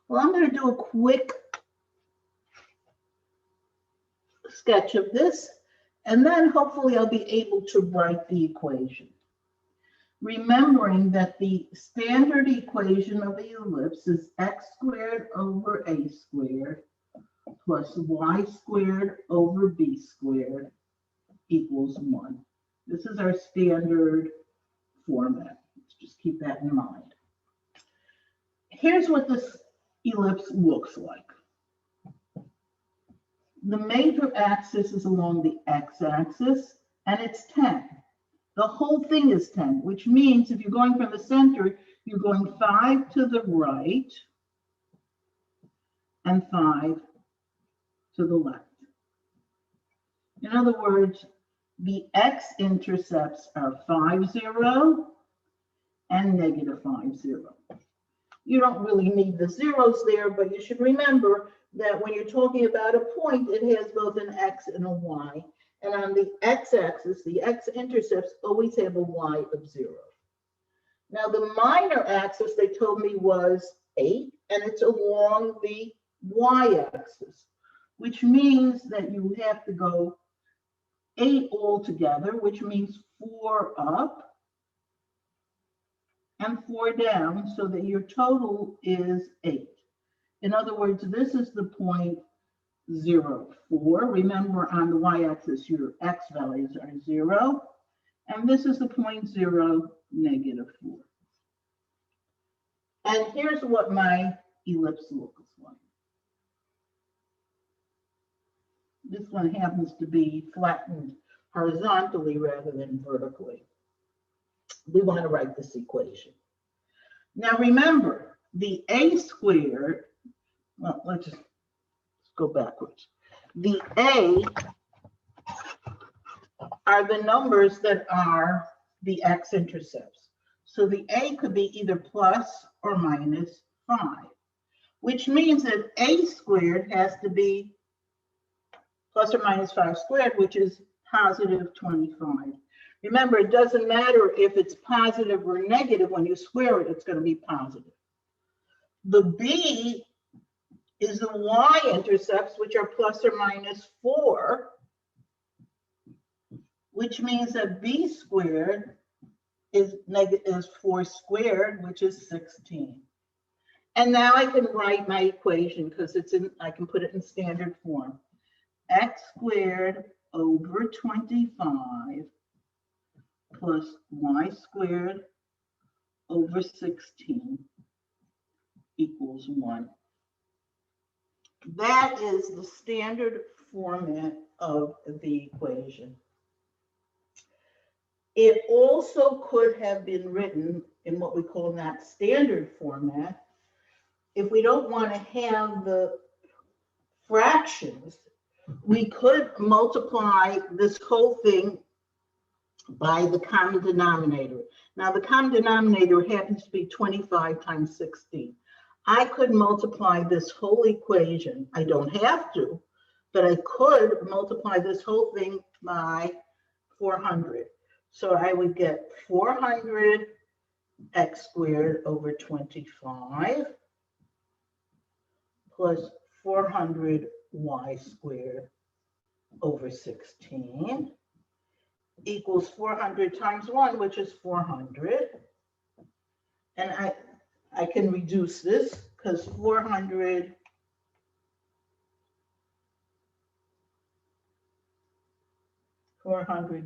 Well, I'm going to do a quick sketch of this, and then hopefully I'll be able to write the equation. Remembering that the standard equation of the ellipse is x squared over a squared plus y squared over b squared equals 1. This is our standard format. Let's just keep that in mind. Here's what this ellipse looks like. The major axis is along the x-axis, and it's 10. The whole thing is 10, which means if you're going from the center, you're going 5 to the right and 5 to the left. In other words, the x-intercepts are 5, 0 and negative 5, 0. You don't really need the zeros there, but you should remember that when you're talking about a point, it has both an x and a y. And on the x-axis, the x-intercepts always have a y of 0. Now, the minor axis, they told me, was 8, and it's along the y-axis, which means that you have to go 8 altogether, which means 4 up and 4 down, so that your total is 8. In other words, this is the point 0, 4. Remember, on the y-axis, your x values are 0. And this is the point 0, negative 4. And here's what my ellipse looks like. This one happens to be flattened horizontally rather than vertically. We want to write this equation. Now remember, the a squared, well, let's just go backwards. The A are the numbers that are the x-intercepts. So the A could be either plus or minus 5, which means that A squared has to be plus or minus 5 squared, which is positive 25. Remember, it doesn't matter if it's positive or negative. When you square it, it's going to be positive. The B is the y-intercepts, which are plus or minus 4, which means that B squared is 4 squared, which is 16. And now I can write my equation because I can put it in standard form. X squared over 25 plus y squared over 16 equals 1. That is the standard format of the equation. It also could have been written in what we call not standard format. If we don't want to have the fractions, we could multiply this whole thing by the common denominator. Now, the common denominator happens to be 25 times 16. I could multiply this whole equation. I don't have to, but I could multiply this whole thing by 400. So I would get 400 x squared over 25 plus 400 y squared over 16 equals 400 times 1, which is 400. And I can reduce this because 400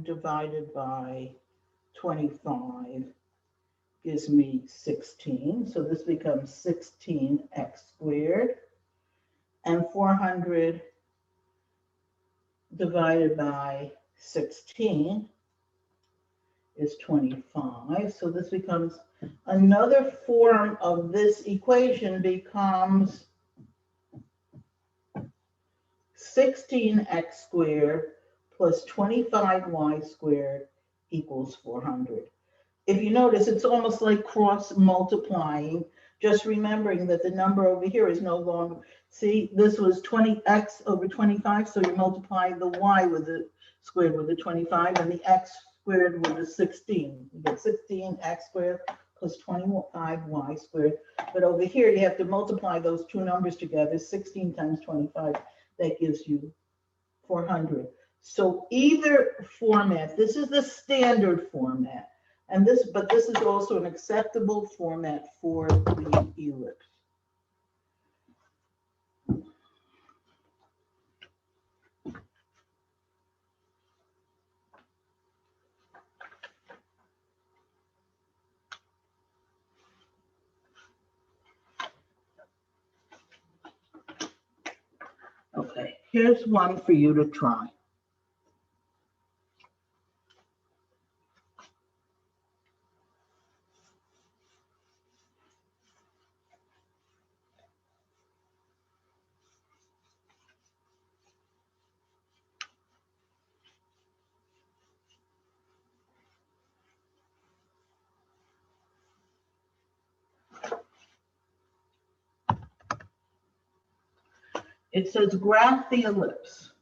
divided by 25 gives me 16. So this becomes 16x squared. And 400 divided by 16 is 25. So this becomes another form of this equation becomes 16x squared plus 25y squared equals 400. If you notice, it's almost like cross multiplying, just remembering that the number over here is no longer, see, this was 20x over 25, so you multiply the y with the squared with the 25 and the x squared with the 16. You get 16x squared plus 25y squared. But over here, you have to multiply those two numbers together, 16 times 25, that gives you 400. So either format, this is the standard format, and but this is also an acceptable format for the ellipse. Okay, here's one for you to try. It says graph the ellipse.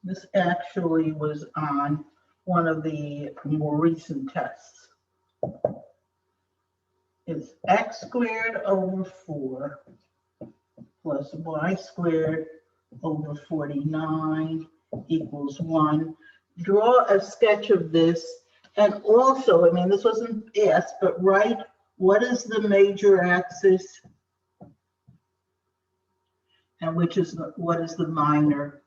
This actually was on one of the more recent tests. It's x squared over 4 plus y squared over 49 equals 1. Draw a sketch of this, and also, I mean, this wasn't asked, but write what is the major axis and what is the minor.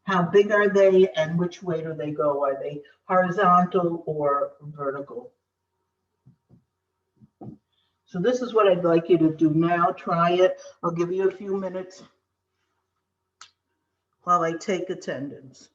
How big are they and which way do they go? Are they horizontal or vertical? So this is what I'd like you to do now. Try it. I'll give you a few minutes while I take attendance.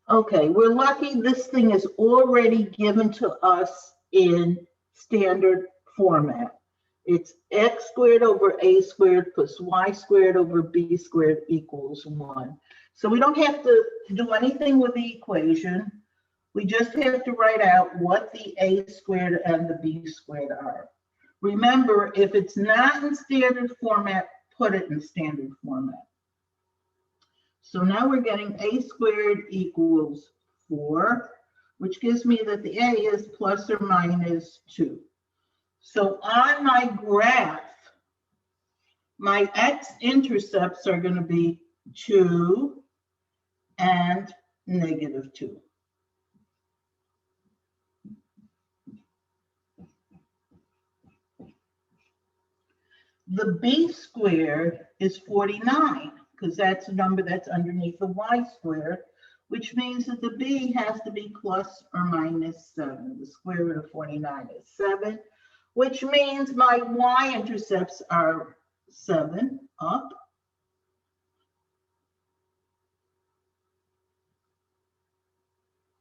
Okay, we're lucky this thing is already given to us in standard format. It's x squared over a squared plus y squared over b squared equals 1. So we don't have to do anything with the equation. We just have to write out what the a squared and the b squared are. Remember, if it's not in standard format, put it in standard format. So now we're getting a squared equals 4, which gives me that the a is plus or minus 2. So on my graph, my x-intercepts are going to be 2 and -2. The b squared is 49, because that's the number that's underneath the y squared, which means that the b has to be plus or minus 7. The square root of 49 is 7, which means my y-intercepts are 7 up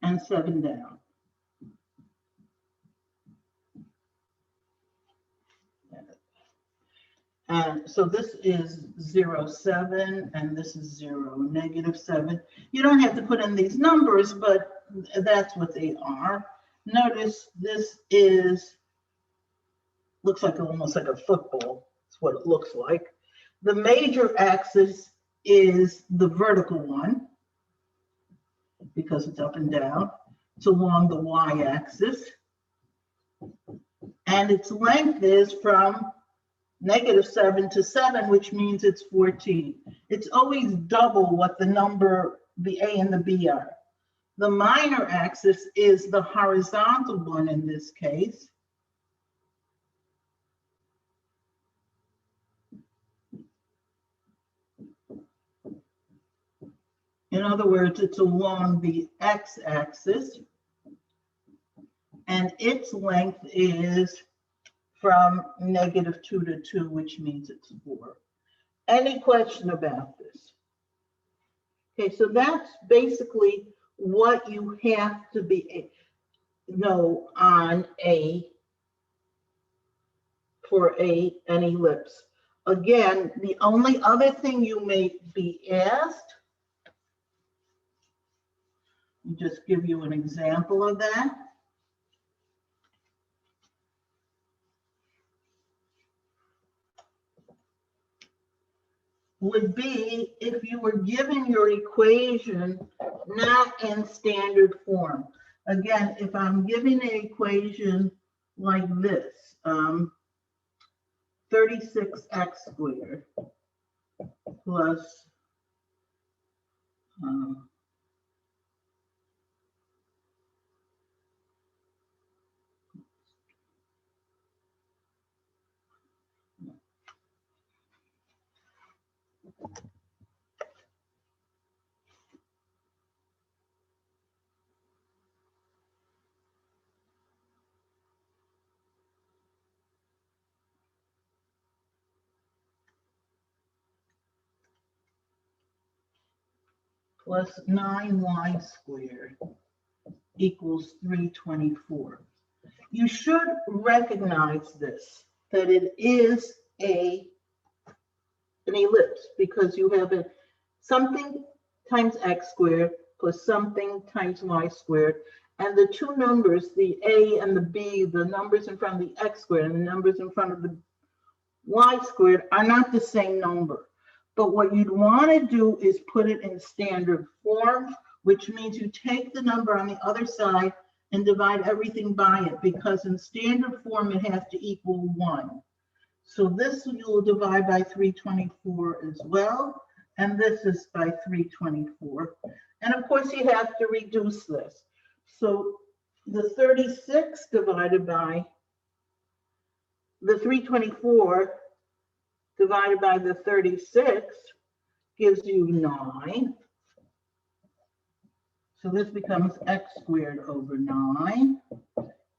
and 7 down. And so this is 0, 7, and this is 0, -7. You don't have to put in these numbers, but that's what they are. Notice this looks like almost like a football. That's what it looks like. The major axis is the vertical one, because it's up and down. It's along the y-axis. And its length is from -7 to 7, which means it's 14. It's always double what the number, the a and the b are. The minor axis is the horizontal one in this case. In other words, it's along the x-axis, and its length is from -2 to 2, which means it's 4. Any question about this? Okay, so that's basically what you have to know on for an ellipse. Again, the only other thing you may be asked, I'll just give you an example of that. Would be if you were given your equation not in standard form. Again, if I'm giving an equation like this, 36x squared plus plus 9y squared equals 324. You should recognize this, that it is an ellipse, because you have something times x squared plus something times y squared, and the two numbers, the a and the b, the numbers in front of the x squared and the numbers in front of the y squared are not the same number. But what you'd want to do is put it in standard form, which means you take the number on the other side and divide everything by it, because in standard form it has to equal 1. So this you will divide by 324 as well, and this is by 324. And of course you have to reduce this. So the 36 divided by the 324 divided by the 36 gives you 9. So this becomes x squared over 9.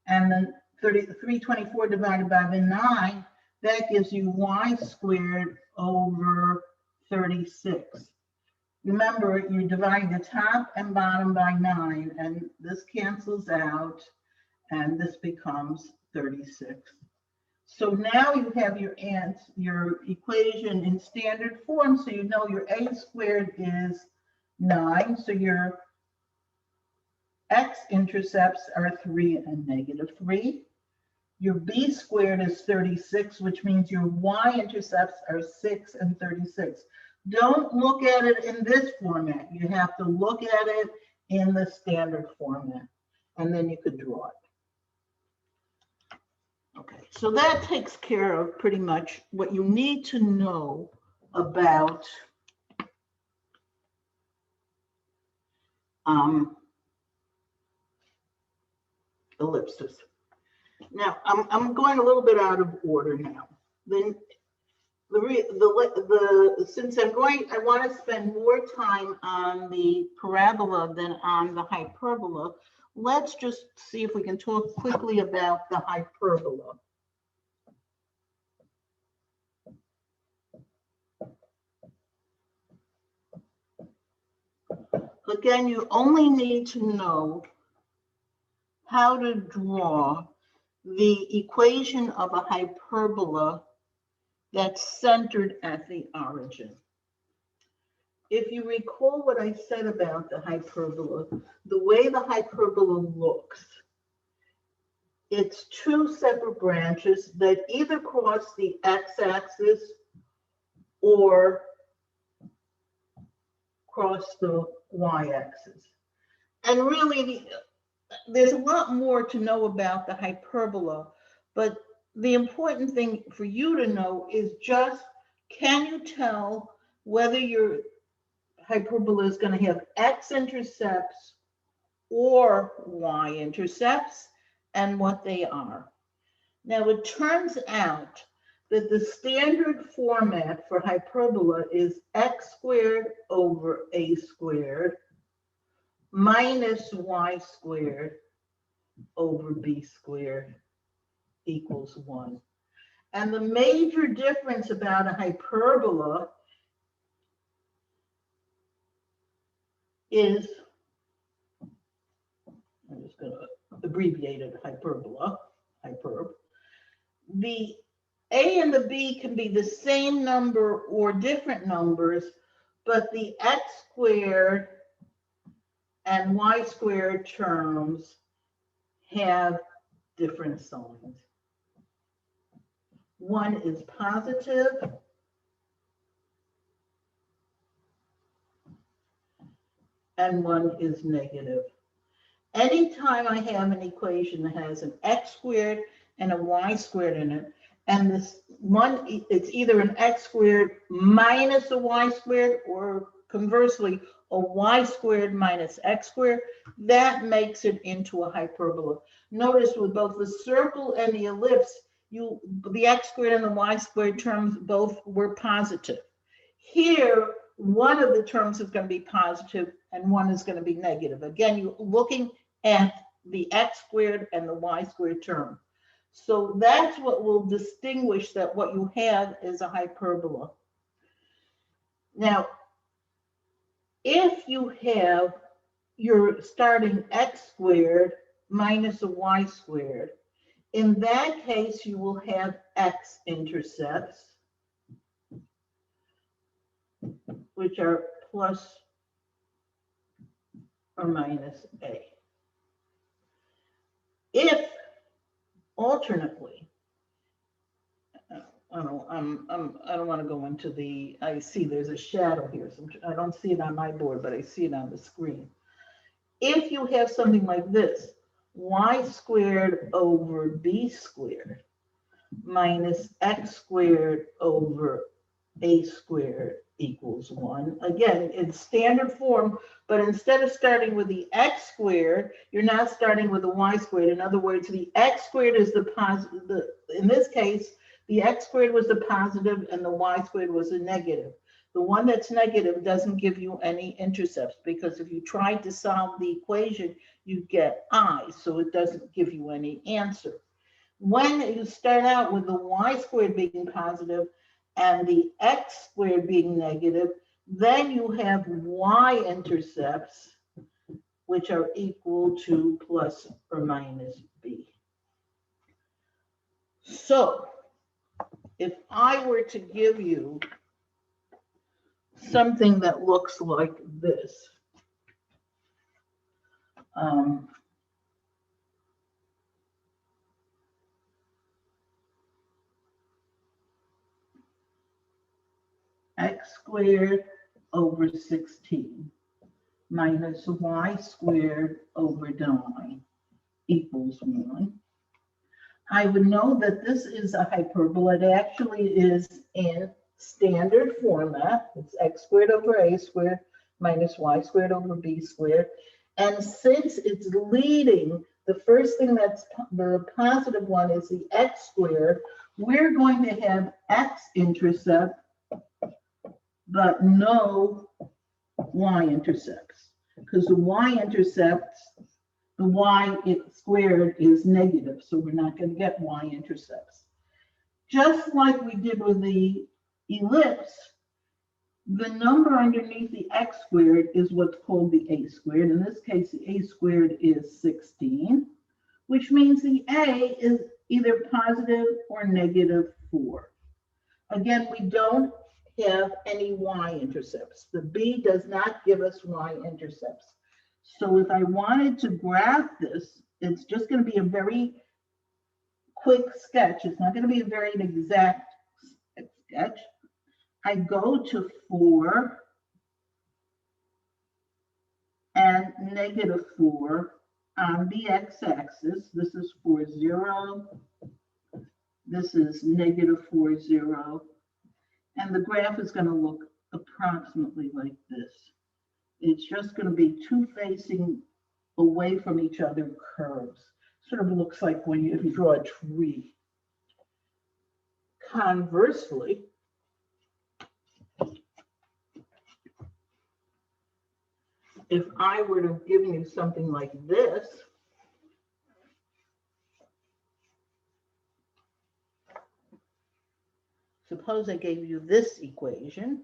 And then 324 divided by the 9, that gives you y squared over 36. Remember, you divide the top and bottom by 9, and this cancels out, and this becomes 36. So now you have your equation in standard form, so you know your a squared is 9, so your x-intercepts are 3 and -3. Your b squared is 36, which means your y-intercepts are 6 and 36. Don't look at it in this format. You have to look at it in the standard format, and then you could draw it. Okay, so that takes care of pretty much what you need to know about ellipses. Now, I'm going a little bit out of order now. Then since I want to spend more time on the parabola than on the hyperbola, let's just see if we can talk quickly about the hyperbola. Again, you only need to know how to draw the equation of a hyperbola that's centered at the origin. If you recall what I said about the hyperbola, the way the hyperbola looks, it's two separate branches that either cross the x-axis or cross the y-axis. And really, there's a lot more to know about the hyperbola, but the important thing for you to know is just, can you tell whether your hyperbola is going to have x-intercepts or y-intercepts and what they are? Now, it turns out that the standard format for hyperbola is x squared over a squared minus y squared over b squared equals 1. And the major difference about a hyperbola is, I'm just going to abbreviate it, hyperbola, hyperb. The a and the b can be the same number or different numbers, but the x squared and y squared terms have different signs. One is positive and one is negative. Anytime I have an equation that has an x squared and a y squared in it, and this one, it's either an x squared minus a y squared, or conversely, a y squared minus x squared, that makes it into a hyperbola. Notice with both the circle and the ellipse, the x squared and the y squared terms both were positive. Here, one of the terms is going to be positive and one is going to be negative. Again, you're looking at the x squared and the y squared term. So that's what will distinguish that what you have is a hyperbola. Now, if you have your starting x squared minus a y squared, in that case, you will have x-intercepts, which are plus or minus a. If alternately, I don't want to go into the, I see there's a shadow here. So I don't see it on my board, but I see it on the screen. If you have something like this, y squared over b squared minus x squared over a squared equals 1. Again, it's standard form, but instead of starting with the x squared, you're now starting with the y squared. In other words, the x squared is the positive. In this case, the x squared was the positive and the y squared was the negative. The one that's negative doesn't give you any intercepts, because if you tried to solve the equation, you'd get I, so it doesn't give you any answer. When you start out with the y squared being positive and the x squared being negative, Then you have y-intercepts, which are equal to plus or minus b. So if I were to give you something that looks like this, x squared over 16 minus y squared over 9 equals 1. I would know that this is a hyperbola. It actually is in standard format. It's x squared over a squared minus y squared over b squared. And since it's leading, the first thing that's the positive one is the x squared. We're going to have x-intercept, but no y-intercepts, because the y-intercepts, the y squared is negative, so we're not going to get y-intercepts. Just like we did with the ellipse, the number underneath the x squared is what's called the a squared. In this case, the a squared is 16, which means the a is either positive or negative 4. Again, we don't have any y-intercepts. The b does not give us y-intercepts. So if I wanted to graph this, it's just going to be a very quick sketch. It's not going to be a very exact sketch. I go to 4 and negative 4 on the x-axis. This is 4, 0. This is negative 4, 0. And the graph is going to look approximately like this. It's just going to be two facing away from each other curves. Sort of looks like if you draw a tree. Conversely, if I were to give you something like this, suppose I gave you this equation.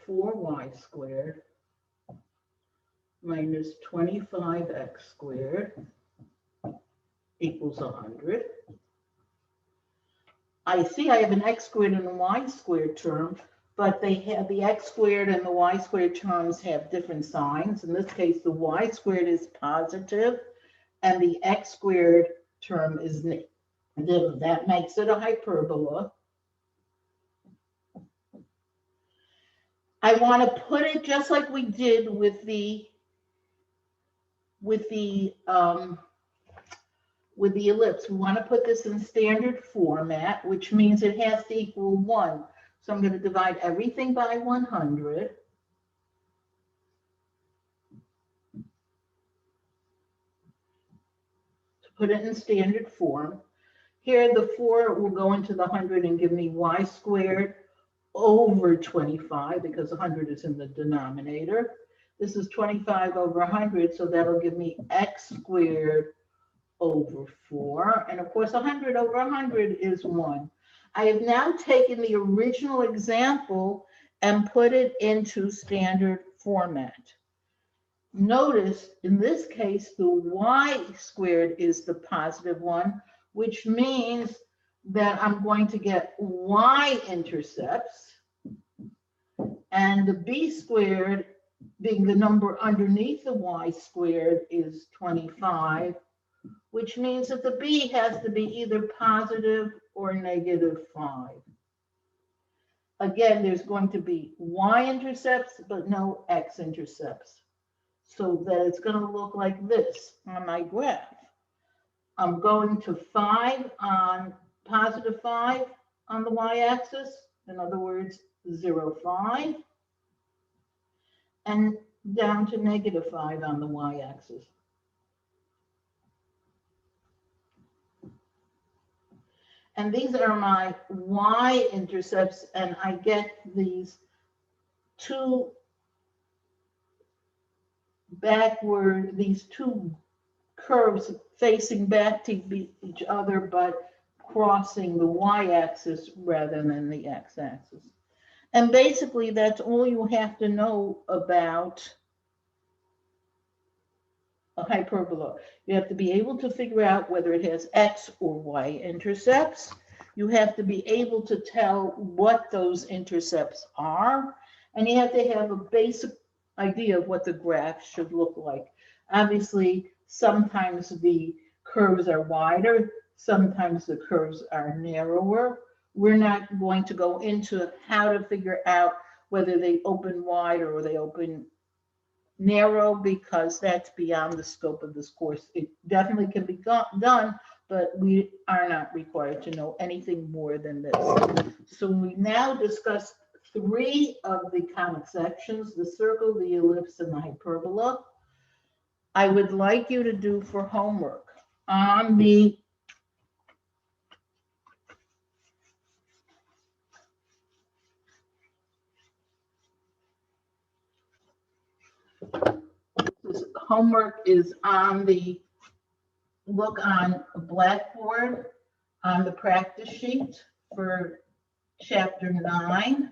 4y squared minus 25x squared equals 100. I see I have an x squared and a y squared term, but they have the x squared and the y squared terms have different signs. In this case, the y squared is positive and the x squared term is negative. That makes it a hyperbola. I want to put it just like we did with the ellipse. We want to put this in standard format, which means it has to equal 1. So I'm going to divide everything by 100. To put it in standard form. Here, the 4 will go into the 100 and give me y squared over 25, because 100 is in the denominator. This is 25 over 100, so that'll give me x squared over 4. And of course, 100 over 100 is 1. I have now taken the original example and put it into standard format. Notice, in this case, the y squared is the positive one, which means that I'm going to get y-intercepts, and the b squared, being the number underneath the y squared, is 25, which means that the b has to be either positive or negative 5. Again, there's going to be y-intercepts, but no x-intercepts. So that it's going to look like this on my graph. I'm going to 5 on positive 5 on the y-axis, in other words, 0, 5, and down to negative 5 on the y-axis. And these are my y-intercepts, and I get these two curves facing back to each other, but crossing the y-axis rather than the x-axis. And basically, that's all you have to know about a hyperbola. You have to be able to figure out whether it has x or y intercepts. You have to be able to tell what those intercepts are. And you have to have a basic idea of what the graph should look like. Obviously, sometimes the curves are wider, sometimes the curves are narrower. We're not going to go into how to figure out whether they open wide or they open narrow, because that's beyond the scope of this course. It definitely can be done, but we are not required to know anything more than this. So we now discussed 3 of the conic sections: the circle, the ellipse, and the hyperbola. I would like you to do for homework on the homework is on the look on Blackboard on the practice sheet for chapter 9.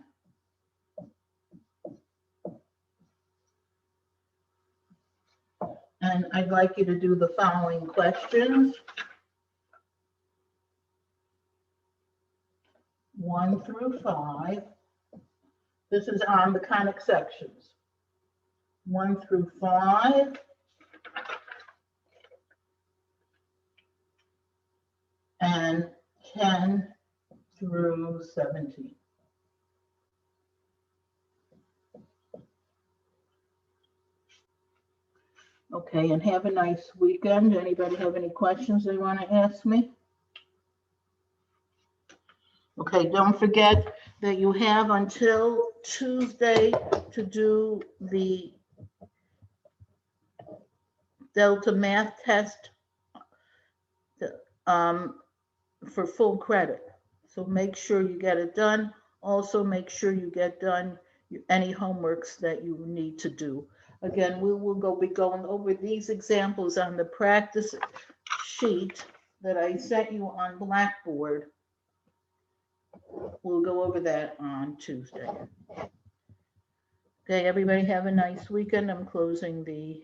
And I'd like you to do the following questions. 1 through 5. This is on the conic sections. 1 through 5. And 10 through 17. Okay, and have a nice weekend. Anybody have any questions they want to ask me? Okay, don't forget that you have until Tuesday to do the Delta math test for full credit. So make sure you get it done. Also, make sure you get done any homeworks that you need to do. Again, we will be going over these examples on the practice sheet that I sent you on Blackboard. We'll go over that on Tuesday. Okay, everybody have a nice weekend. I'm closing the